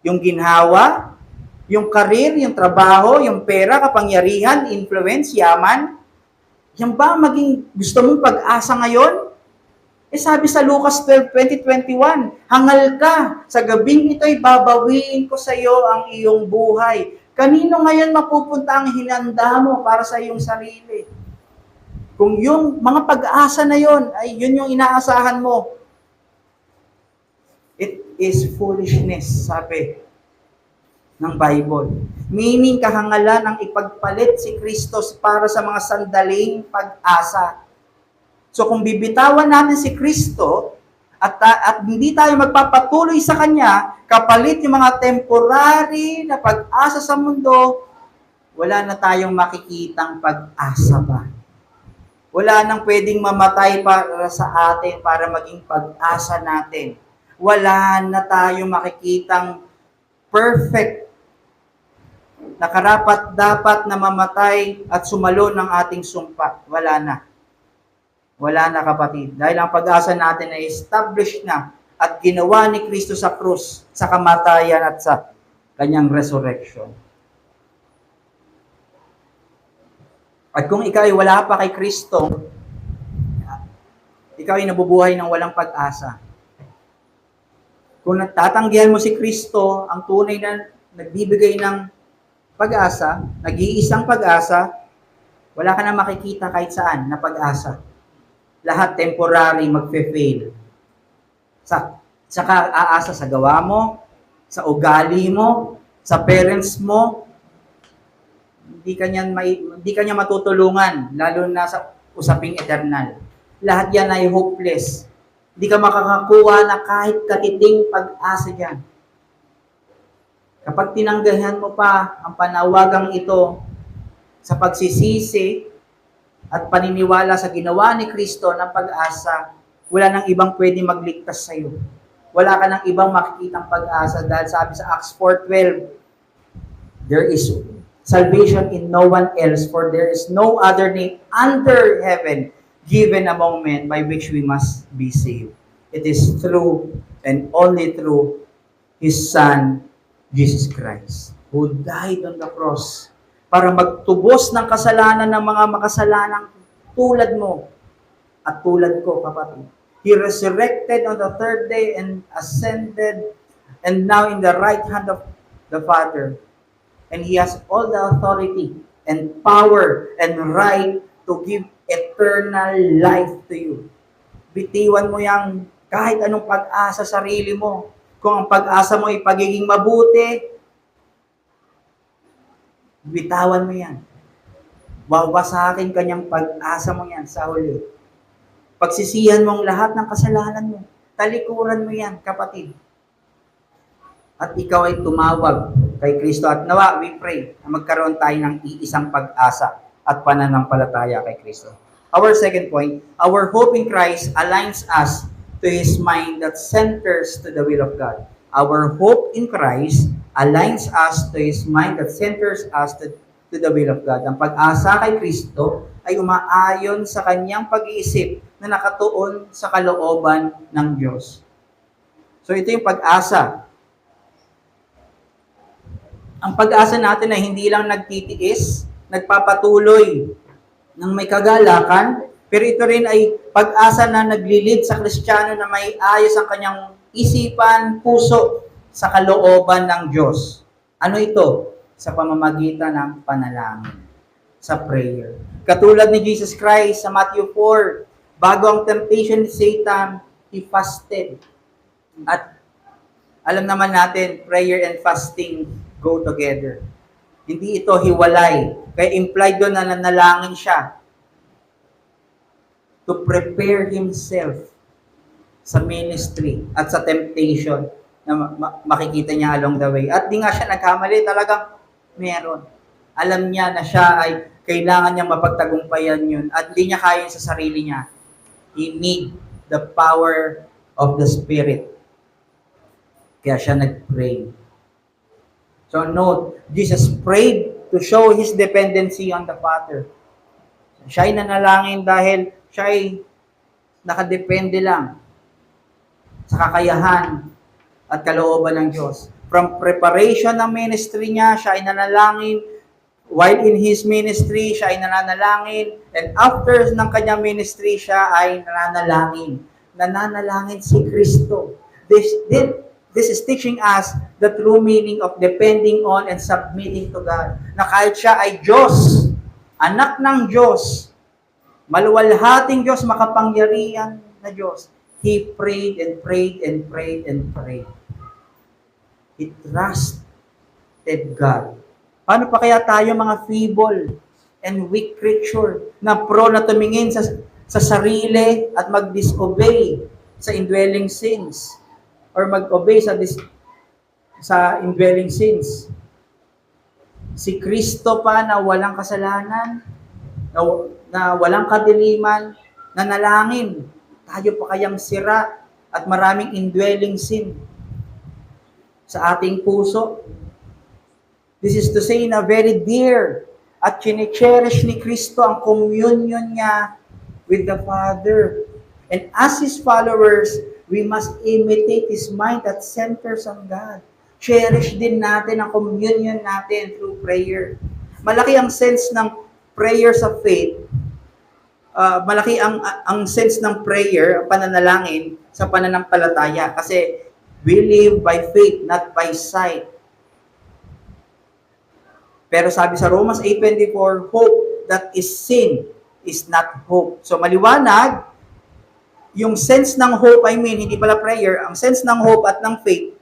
Yung ginhawa, yung karir, yung trabaho, yung pera, kapangyarihan, influence, yaman? Yan ba maging gusto mong pag-asa ngayon? Sabi sa Lucas 12:20-21, hangal ka, sa gabing ito'y babawiin ko sa iyo ang iyong buhay. Kanino ngayon mapupunta ang hinanda mo para sa iyong sarili? Kung yung mga pag-asa na yon ay yun yung inaasahan mo, it is foolishness, sabi ng Bible. Meaning kahangalan ang ipagpalit si Kristo para sa mga sandaling pag-asa. So kung bibitawan natin si Kristo at hindi tayo magpapatuloy sa Kanya, kapalit yung mga temporary na pag-asa sa mundo, wala na tayong makikitang pag-asa pa. Wala nang pwedeng mamatay para sa atin para maging pag-asa natin. Wala na tayong makikitang perfect na karapat-dapat na mamatay at sumalo ng ating sumpa. Wala na. Wala na kapatid. Dahil ang pag-asa natin ay established na at ginawa ni Kristo sa krus, sa kamatayan at sa kanyang resurrection. At kung ikaw ay wala pa kay Kristo, ikaw ay nabubuhay ng walang pag-asa. Kung natatanggihan mo si Kristo, ang tunay na nagbibigay ng pag-asa, nag-iisang pag-asa, wala ka na makikita kahit saan na pag-asa. Lahat temporary magfe-fail. Sa aasa sa gawa mo, sa ugali mo, Sa parents mo, hindi kanya matutulungan, lalo na sa usaping eternal. Lahat yan ay hopeless. Hindi ka makakakuha na kahit katiting pag-asa dyan. Kapag tinanggahan mo pa ang panawagang ito sa pagsisisi at paniniwala sa ginawa ni Kristo ng pag-asa, wala nang ibang pwede magligtas sa iyo. Wala ka nang ibang makikitang pag-asa dahil sabi sa Acts 4:12, there is salvation in no one else, for there is no other name under heaven given among men by which we must be saved. It is through and only through His Son, Jesus Christ, who died on the cross para magtubos ng kasalanan ng mga makasalanang tulad mo at tulad ko, kapatid. He resurrected on the third day and ascended, and now in the right hand of the Father. And He has all the authority and power and right to give eternal life to you. Bitiwan mo yang kahit anong pag-asa sa sarili mo. Kung ang pag-asa mo ay pagiging mabuti, bitawan mo yan. Wawasakin kanyang pag-asa mo yan sa huli. Pagsisihan mo ang lahat ng kasalanan mo. Talikuran mo yan, kapatid. At ikaw ay tumawag kay Kristo. At nawa, we pray na magkaroon tayo ng iisang pag-asa at pananampalataya kay Kristo. Our second point, our hope in Christ aligns us to His mind that centers to the will of God. Our hope in Christ aligns us to His mind that centers us to the will of God. Ang pag-asa kay Kristo ay umaayon sa kanyang pag-iisip na nakatuon sa kalooban ng Diyos. So ito yung pag-asa. Ang pag-asa natin ay hindi lang nagtitiis, nagpapatuloy ng may kagalakan, pero ito rin ay pag-asa na naglilid sa Kristiyano na may ayos ang kanyang isipan, puso sa kalooban ng Diyos. Ano ito? Sa pamamagitan ng panalangin, sa prayer. Katulad ni Jesus Christ sa Matthew 4, bago ang temptation ni Satan, He fasted. At alam naman natin, prayer and fasting go together. Hindi ito hiwalay. Kaya implied doon na nanalangin siya to prepare himself sa ministry at sa temptation na makikita niya along the way. At di nga siya nagkamali, talagang meron. Alam niya na siya ay kailangan niya mapagtagumpayan yun at di niya kaya sa sarili niya. He need the power of the Spirit. Kaya siya nag-pray. So note, Jesus prayed to show His dependency on the Father. Siya ay nanalangin dahil siya ay nakadepende lang sa kakayahan at kalooban ng Diyos. From preparation ng ministry niya, siya ay nanalangin. While in His ministry, siya ay nananalangin. And after ng kanyang ministry, siya ay nananalangin. Nananalangin si Kristo. This is teaching us the true meaning of depending on and submitting to God. Na kahit siya ay Diyos, anak ng Diyos, maluwalhating Diyos, makapangyarihan na Diyos, He prayed and prayed and prayed and prayed. He trusted God. Paano pa kaya tayo mga feeble and weak creature na prone na tumingin sa sarili at mag-disobey sa indwelling sins? Or mag-obey sa indwelling sins. Si Kristo pa na walang kasalanan, na walang kadiliman, nanalangin. Tayo pa kayang sira at maraming indwelling sin sa ating puso. This is to say na very dear at chine-cherish ni Kristo ang communion niya with the Father. And as His followers, we must imitate His mind that centers on God. Cherish din natin ang communion natin through prayer. Malaki ang sense ng prayer sa faith. Malaki ang sense ng prayer, pananalangin, sa pananampalataya. Kasi we live by faith, not by sight. Pero sabi sa Romans 8:24, hope that is seen is not hope. So maliwanag, yung sense ng hope, hindi pala prayer, ang sense ng hope at ng faith,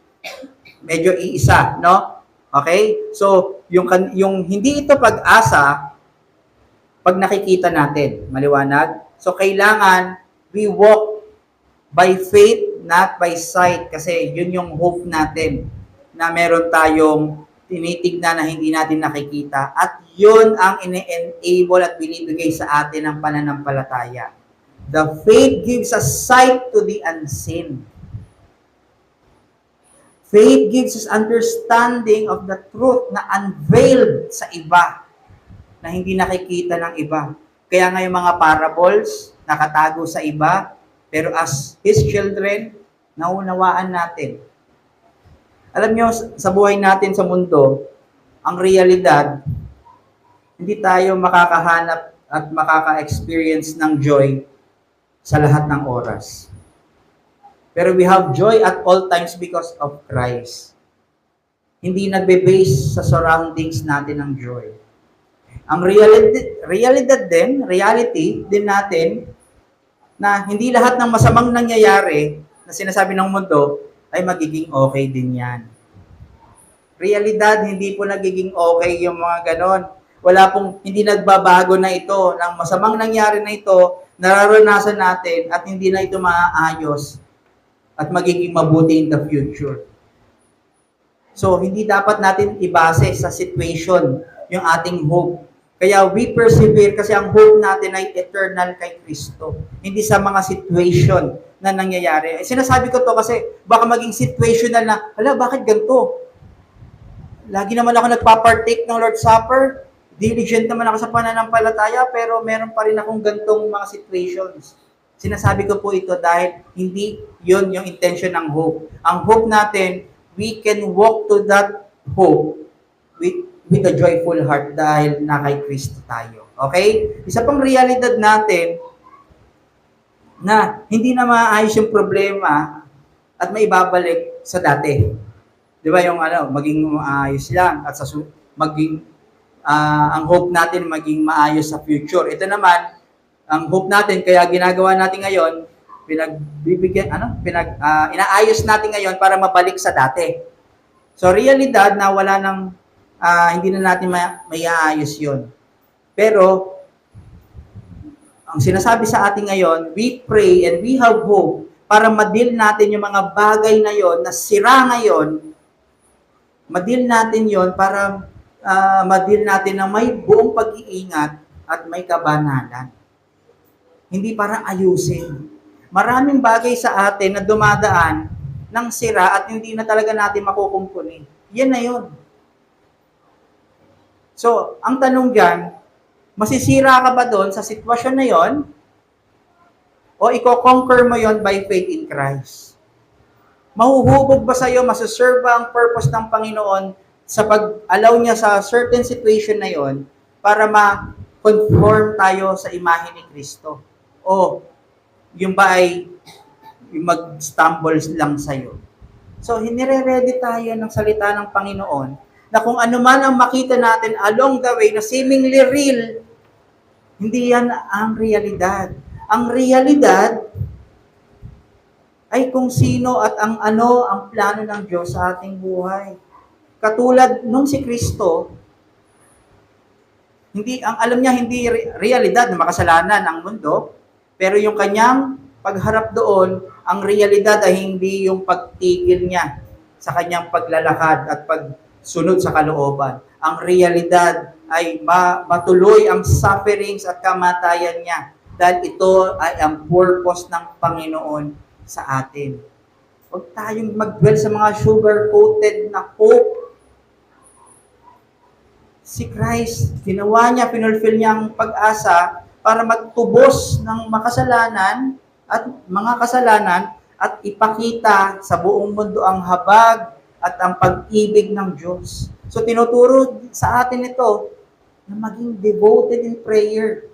medyo iisa, no? Okay? So, yung hindi ito pag-asa, pag nakikita natin, maliwanag. So, kailangan we walk by faith, not by sight. Kasi yun yung hope natin na meron tayong tinitignan na hindi natin nakikita. At yun ang ine-enable at binibigay sa atin ng pananampalataya. The faith gives us sight to the unseen. Faith gives us understanding of the truth na unveiled sa iba, na hindi nakikita ng iba. Kaya nga yung mga parables, nakatago sa iba, pero as His children, naunawaan natin. Alam nyo, sa buhay natin sa mundo, ang realidad, hindi tayo makakahanap at makaka-experience ng joy sa lahat ng oras. Pero we have joy at all times because of Christ. Hindi nagbe-base sa surroundings natin ng joy. Ang reality din natin, na hindi lahat ng masamang nangyayari na sinasabi ng mundo ay magiging okay din yan. Realidad, hindi po nagiging okay yung mga ganon. Wala pong, hindi nagbabago na ito. Nang masamang nangyari na ito, nararanasan natin at hindi na ito maaayos at magiging mabuti in the future. So, hindi dapat natin ibase sa situation yung ating hope. Kaya we persevere kasi ang hope natin ay eternal kay Kristo. Hindi sa mga situation na nangyayari. Sinasabi ko to kasi baka maging situational na, bakit ganito? Lagi naman ako nagpa-partake ng Lord's Supper. Diligent naman ako sa pananampalataya, pero meron pa rin akong gantong mga situations. Sinasabi ko po ito dahil hindi yon yung intention ng hope. Ang hope natin, we can walk to that hope with a joyful heart dahil na kay Kristo tayo. Okay? Isa pang realidad natin na hindi na maayos yung problema at may babalik sa dati. Di ba yung maging maayos lang at maging ang hope natin maging maayos sa future. Ito naman, ang hope natin, kaya ginagawa natin ngayon, inaayos natin ngayon para mabalik sa dati. So, realidad na wala nang, hindi na natin maiaayos yun. Pero, ang sinasabi sa atin ngayon, we pray and we have hope para ma-deal natin yung mga bagay na yon na sira ngayon, ma-deal natin yon para ma-deal natin na may buong pag-iingat at may kabanalan. Hindi para ayusin. Maraming bagay sa atin na dumadaan ng sira at hindi na talaga natin makukumpuni. Yan na yun. So, ang tanong dyan, masisira ka ba doon sa sitwasyon na yon? O i-conquer mo yon by faith in Christ? Mahuhubog ba sa'yo, masuserve ba ang purpose ng Panginoon sa pag-allow niya sa certain situation na yon para ma-conform tayo sa imahe ni Kristo? O yung ba ay yung mag-stumble lang sa'yo? So, hinire-ready tayo ng salita ng Panginoon na kung ano man ang makita natin along the way na seemingly real, hindi yan ang realidad. Ang realidad ay kung sino at ang plano ng Diyos sa ating buhay. Katulad nung si Kristo, alam niya hindi realidad na makasalanan ang mundo, pero yung kanyang pagharap doon, ang realidad ay hindi yung pagtigil niya sa kanyang paglalakad at pagsunod sa kalooban. Ang realidad ay matuloy ang sufferings at kamatayan niya dahil ito ay ang purpose ng Panginoon sa atin. Huwag tayong mag-dwell sa mga sugar-coated na hope. Si Christ, ginawa niya, pinulfill niya ang pag-asa para magtubos ng makasalanan at mga kasalanan at ipakita sa buong mundo ang habag at ang pag-ibig ng Diyos. So tinuturo sa atin ito na maging devoted in prayer.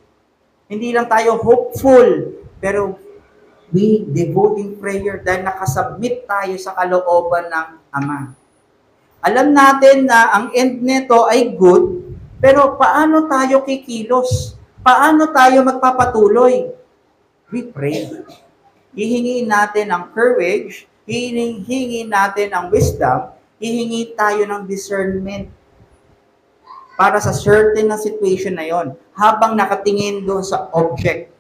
Hindi lang tayo hopeful, pero we devote in prayer dahil nakasubmit tayo sa kalooban ng Ama. Alam natin na ang end nito ay good, pero paano tayo kikilos? Paano tayo magpapatuloy? We pray. Hihingin natin ang courage, hihingin natin ang wisdom, hihingi tayo ng discernment para sa certain na situation na yon habang nakatingin doon sa object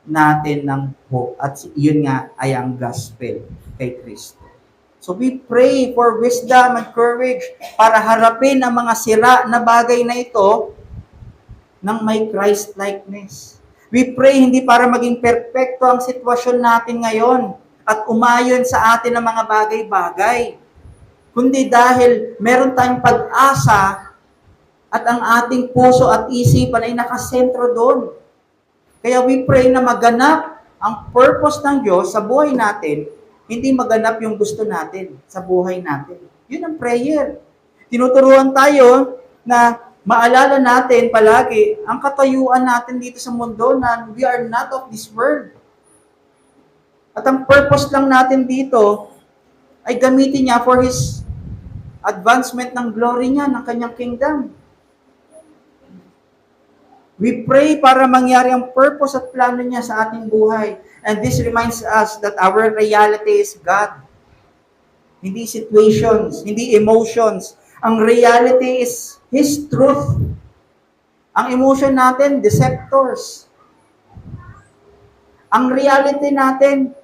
natin ng hope. At yun nga ay ang gospel kay Kristo. So we pray for wisdom and courage para harapin ang mga sira na bagay na ito ng may Christ-likeness. We pray hindi para maging perpekto ang sitwasyon natin ngayon at umayon sa atin ang mga bagay-bagay, kundi dahil meron tayong pag-asa at ang ating puso at isipan ay nakasentro doon. Kaya we pray na maganap ang purpose ng Diyos sa buhay natin, hindi maganap yung gusto natin sa buhay natin. Yun ang prayer. Tinuturuan tayo na maalala natin palagi ang katayuan natin dito sa mundo na we are not of this world. At ang purpose lang natin dito ay gamitin niya for His advancement ng glory niya, ng kanyang kingdom. We pray para mangyari ang purpose at plano niya sa ating buhay. And this reminds us that our reality is God. Hindi situations, hindi emotions. Ang reality is His truth. Ang emotion natin, deceptors. Ang reality natin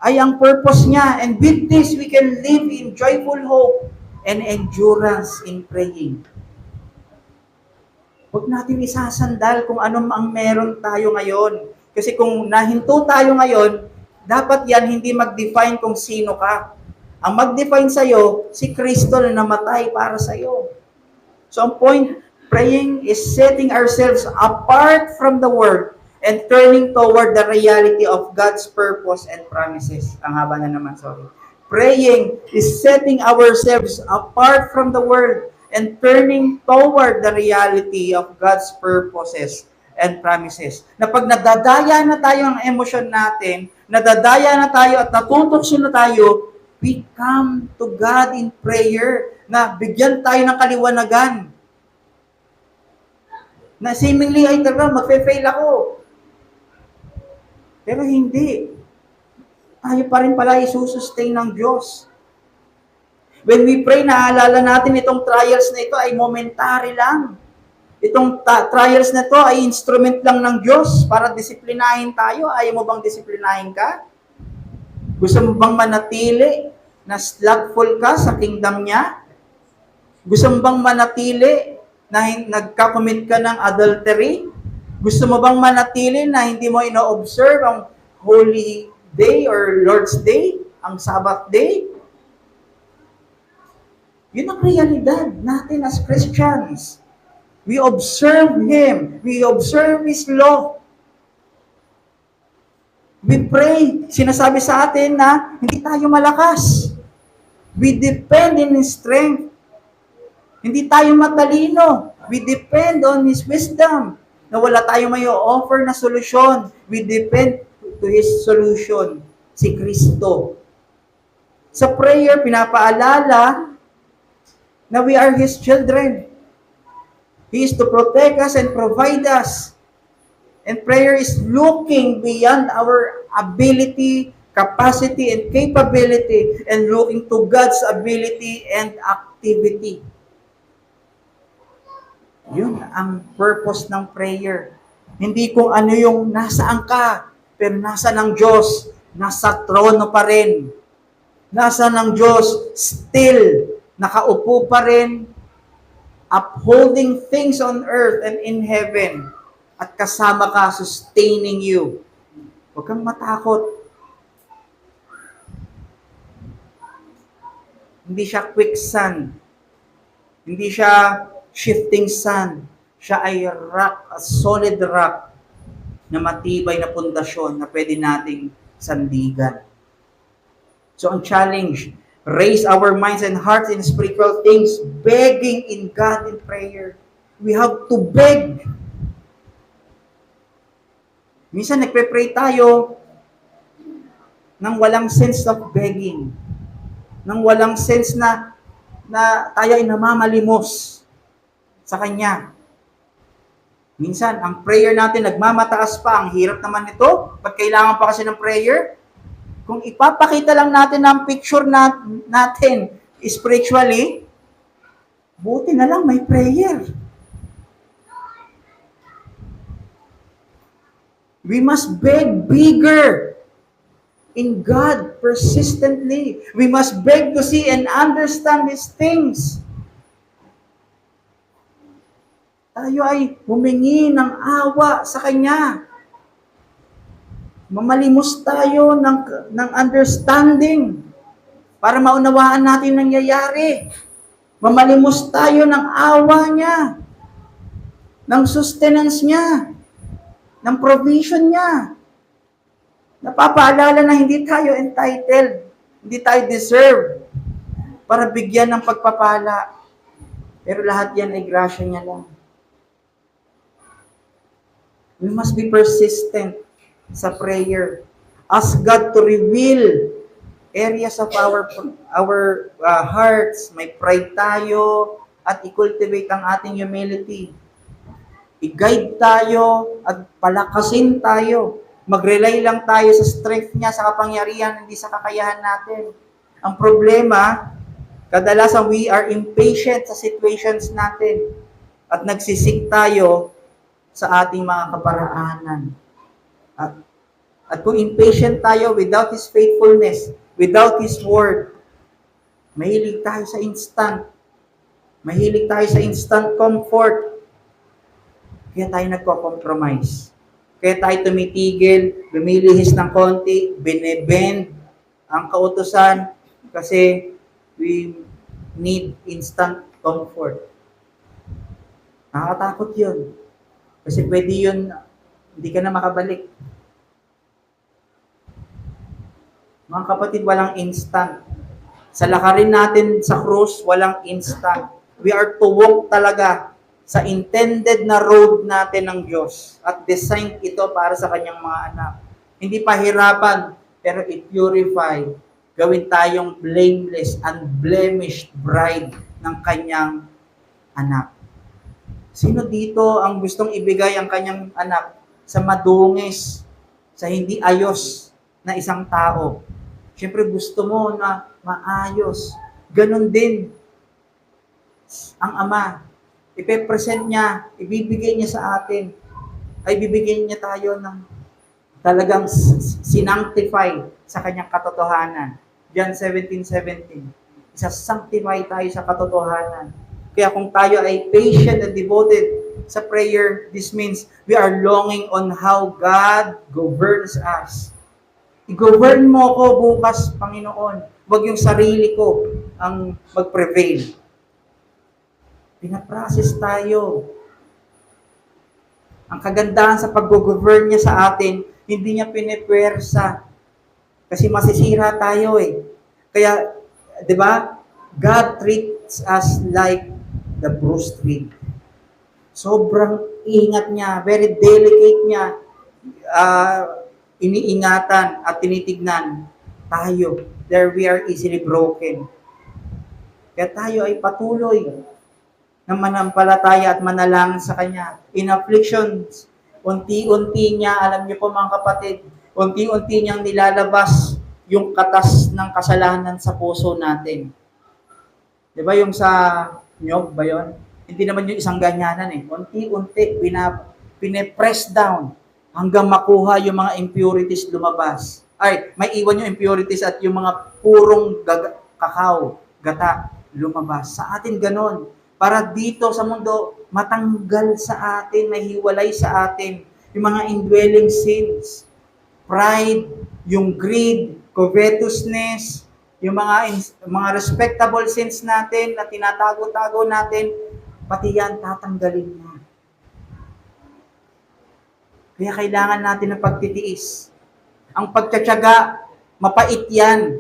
ay ang purpose niya. And with this, we can live in joyful hope and endurance in praying. Huwag natin isasandal kung ano ang meron tayo ngayon. Kasi kung nahinto tayo ngayon, dapat yan hindi mag-define kung sino ka. Ang mag-define sa'yo, si Kristo na namatay para sa'yo. So ang point, praying is setting ourselves apart from the world and turning toward the reality of God's purpose and promises. Ang haba na naman, sorry. Praying is setting ourselves apart from the world and turning toward the reality of God's purposes and promises. Na pag nadadaya na tayo ang emosyon natin, nadadaya na tayo at natutokso na tayo, we come to God in prayer na bigyan tayo ng kaliwanagan. Na seemingly ay talaga, magfe-fail ako. Pero hindi. Tayo pa rin pala isusustain ng Diyos. When we pray, naalala natin itong trials na ito ay momentary lang. Itong trials na ito ay instrument lang ng Diyos para disiplinahin tayo. Ayaw mo bang disiplinahin ka? Gusto mo bang manatili na slothful ka sa kingdom niya? Gusto mo bang manatili na nagkakommit ka ng adultery? Gusto mo bang manatili na hindi mo ino-observe ang Holy Day or Lord's Day, ang Sabbath Day? Yun ang realidad natin as Christians. We observe Him. We observe His law. We pray. Sinasabi sa atin na hindi tayo malakas. We depend in His strength. Hindi tayo matalino. We depend on His wisdom. Na wala tayong may offer na solusyon. We depend to His solution, si Kristo. Sa prayer, pinapaalala na we are His children. He is to protect us and provide us. And prayer is looking beyond our ability, capacity, and capability, and looking to God's ability and activity. Yun ang purpose ng prayer. Hindi kung ano yung nasaan ka, pero nasa ng Diyos, nasa trono pa rin. Nasa ng Diyos, still, nakaupo pa rin, upholding things on earth and in heaven, at kasama ka, sustaining you. Huwag kang matakot. Hindi siya quicksand. Hindi siya shifting sand. Siya ay rock, a solid rock, na matibay na pundasyon na pwede nating sandigan. So ang challenge, raise our minds and hearts in spiritual things, begging in God in prayer. We have to beg. Minsan nagpe-pray tayo nang walang sense of begging. Nang walang sense na tayo ay namamalimos sa Kanya. Minsan, ang prayer natin nagmamataas pa. Ang hirap naman nito. Pag kailangan pa kasi ng prayer, kung ipapakita lang natin ang picture natin, Spiritually, buti na lang may prayer. We must beg bigger in God persistently. We must beg to see and understand these things. Tayo ay humingi ng awa sa Kanya. Mamalimos tayo ng understanding para maunawaan natin nangyayari. Mamalimos tayo ng awa niya, ng sustenance niya, ng provision niya. Napapaalala na hindi tayo entitled, hindi tayo deserve para bigyan ng pagpapala. Pero lahat yan ay grasya niya lang. We must be persistent sa prayer. Ask God to reveal areas of our hearts. May pride tayo at i-cultivate ang ating humility. I-guide tayo at palakasin tayo. Mag-rely lang tayo sa strength niya, sa kapangyarihan, hindi sa kakayahan natin. Ang problema, kadalasan we are impatient sa situations natin at nagsisik tayo sa ating mga kaparaanan. At kung impatient tayo without His faithfulness, without His word, mahilig tayo sa instant. Mahilig tayo sa instant comfort. Kaya tayo nagko-compromise. Kaya tayo tumitigil, lumilihis ng konti, binebend ang kautusan kasi we need instant comfort. Nakakatakot yun. Kasi pwede yun, hindi ka na makabalik. Mga kapatid, walang instant. Sa lakarin natin sa krus, walang instant. We are to walk talaga sa intended na road natin ng Diyos at designed ito para sa Kanyang mga anak. Hindi pahirapan, pero i-purify. Gawin tayong blameless, unblemished bride ng Kanyang anak. Sino dito ang gustong ibigay ang kanyang anak sa madungis, sa hindi ayos na isang tao? Siyempre gusto mo na maayos. Ganon din ang Ama. Ipe-present niya, ibibigay niya sa atin, ay bibigyan niya tayo ng talagang sinanctify sa kanyang katotohanan. John 17:17. Isa-sanctify tayo sa katotohanan. Kaya kung tayo ay patient and devoted sa prayer, this means we are longing on how God governs us. I-govern mo ko bukas, Panginoon. Huwag yung sarili ko ang mag-prevail. Pinaprocess tayo. Ang kagandahan sa pag-govern niya sa atin, hindi niya pinipwersa. Kasi masisira tayo eh. Kaya, di ba, God treats us like the bruised reed. Sobrang ingat niya, very delicate niya, iniingatan at tinitignan tayo. There we are easily broken. Kaya tayo ay patuloy na manampalataya at manalangin sa Kanya. In afflictions, unti-unti niya, alam niyo po mga kapatid, unti-unti niyang nilalabas yung katas ng kasalanan sa puso natin. Di ba yung sa nyog ba yun? Hindi naman yung isang ganyanan eh. Unti-unti, pine-press down hanggang makuha yung mga impurities lumabas. Ay, may iwan yung impurities at yung mga purong kakao, gata, lumabas. Sa atin ganon. Para dito sa mundo, matanggal sa atin, mahiwalay sa atin yung mga indwelling sins. Pride, yung greed, covetousness, yung mga respectable sins natin na tinatago-tago natin, pati yan tatanggalin niya. Kaya kailangan natin ng pagtitiis. Ang pagtsatsaga, mapait yan.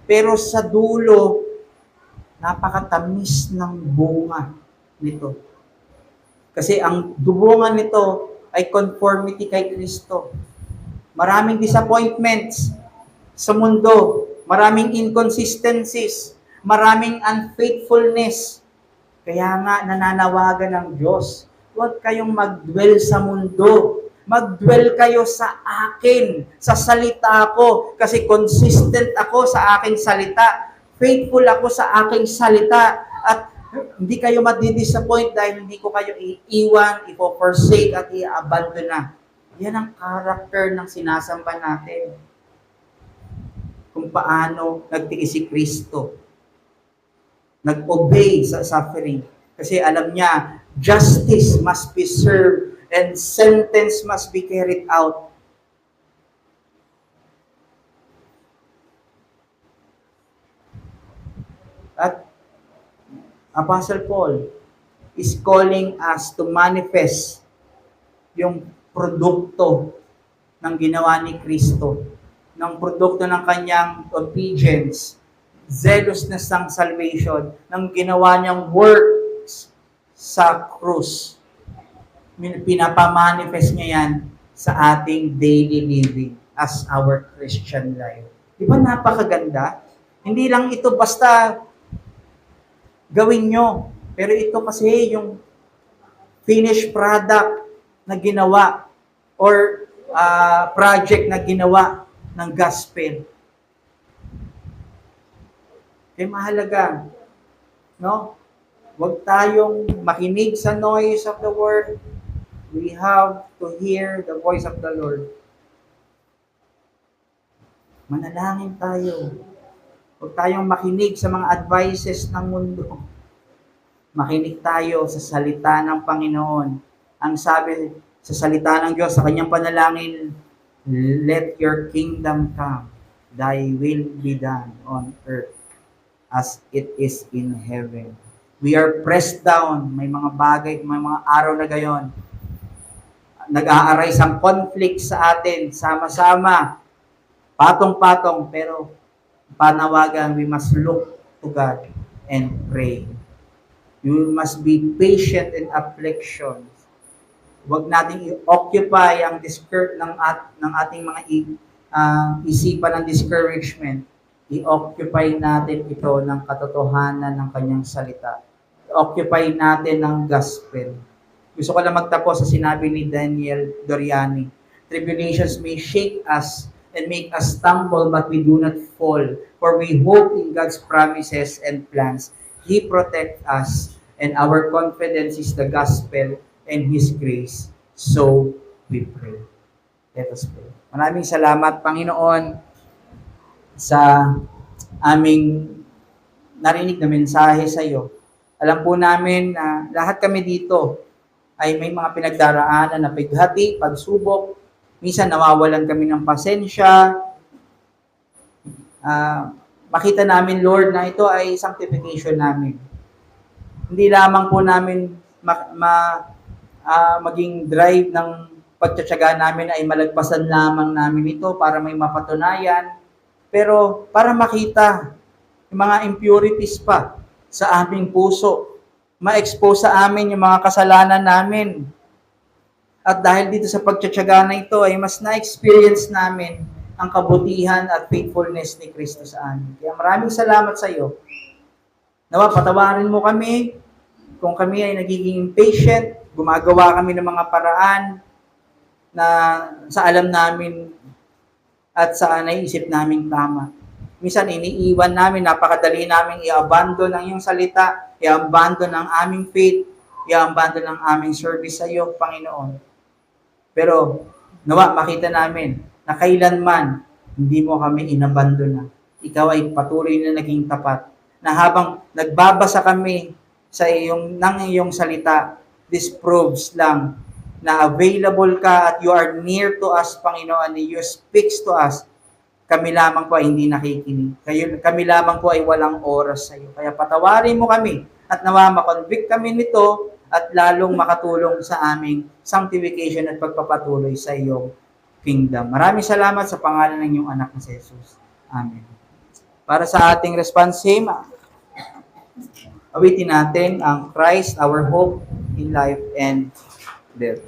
Pero sa dulo, napakatamis ng bunga nito. Kasi ang bunga nito ay conformity kay Kristo. Maraming disappointments sa mundo, maraming inconsistencies, maraming unfaithfulness. Kaya nga nananawagan ng Diyos, huwag kayong mag-dwell sa mundo. Mag-dwell kayo sa akin, sa salita ko, kasi consistent ako sa aking salita. Faithful ako sa aking salita at hindi kayo madi-disappoint dahil hindi ko kayo iiwan, ipo-forsake at i-abandon na. Yan ang character ng sinasamba natin. Kung paano nagtiis si Kristo. Nag-obey sa suffering. Kasi alam niya, justice must be served and sentence must be carried out. At Apostle Paul is calling us to manifest yung produkto ng ginawa ni Kristo, ng produkto ng kanyang obedience, zealousness ng salvation, ng ginawa niyang works sa krus. Pinapamanifest niya yan sa ating daily living as our Christian life. Di ba napakaganda? Hindi lang ito basta gawin nyo. Pero ito kasi yung finished product na ginawa or project na ginawa ng gospel. Kaya mahalaga, no? Huwag tayong makinig sa noise of the world. We have to hear the voice of the Lord. Manalangin tayo. Huwag tayong makinig sa mga advices ng mundo. Makinig tayo sa salita ng Panginoon. Ang sabi sa salita ng Diyos, sa kanyang panalangin, let your kingdom come. Thy will be done on earth as it is in heaven. We are pressed down. May mga bagay, may mga araw na gayon. Nag-aarise ang conflict sa atin, sama-sama, patong-patong, pero panawagan, we must look to God and pray. You must be patient in affliction. Huwag nating i-occupy ang ng ating mga isipan ng discouragement. I-occupy natin ito ng katotohanan ng kanyang salita. I-occupy natin ng gospel. Gusto ko lang magtapos sa sinabi ni Daniel Doriani. Tribulations may shake us and make us stumble, but we do not fall. For we hope in God's promises and plans. He protects us, and our confidence is the gospel and His grace. So we pray. Let us pray. Maraming salamat, Panginoon, sa aming narinig na mensahe sa iyo. Alam po namin na lahat kami dito ay may mga pinagdaraanan na pighati, pagsubok. Minsan nawawalan kami ng pasensya. Makita namin, Lord, na ito ay sanctification namin. Hindi lamang po namin maging drive ng pagtsatsaga namin ay malagpasan lamang namin ito para may mapatunayan, pero para makita yung mga impurities pa sa aming puso, ma-expose sa amin yung mga kasalanan namin. At dahil dito sa pagtsatsaga na ito ay mas na-experience namin ang kabutihan at faithfulness ni Kristo sa amin. Kaya maraming salamat sa iyo. Nawa, patawarin mo kami kung kami ay nagiging impatient, gumagawa kami ng mga paraan na sa alam namin at sa naisip naming tama. Minsan iniiwan namin, napakadali namin i-abandon ang iyong salita, i-abandon ang aming faith, i-abandon ang aming service sa iyo, Panginoon. Pero nawa, makita namin na kailanman hindi mo kami inabandon na. Ikaw ay patuloy na naging tapat. Na habang nagbabasa kami sa iyong salita, this proves lang na available ka at you are near to us, Panginoon, and you speaks to us. Kami lamang po ay hindi nakikinig. Kami lamang po ay walang oras sa iyo. Kaya patawarin mo kami at nawa makonvict kami nito at lalong makatulong sa aming sanctification at pagpapatuloy sa iyong kingdom. Maraming salamat sa pangalan ng iyong anak na si Jesus. Amen. Para sa ating response hymn, awitin natin ang Christ, our hope in life and death.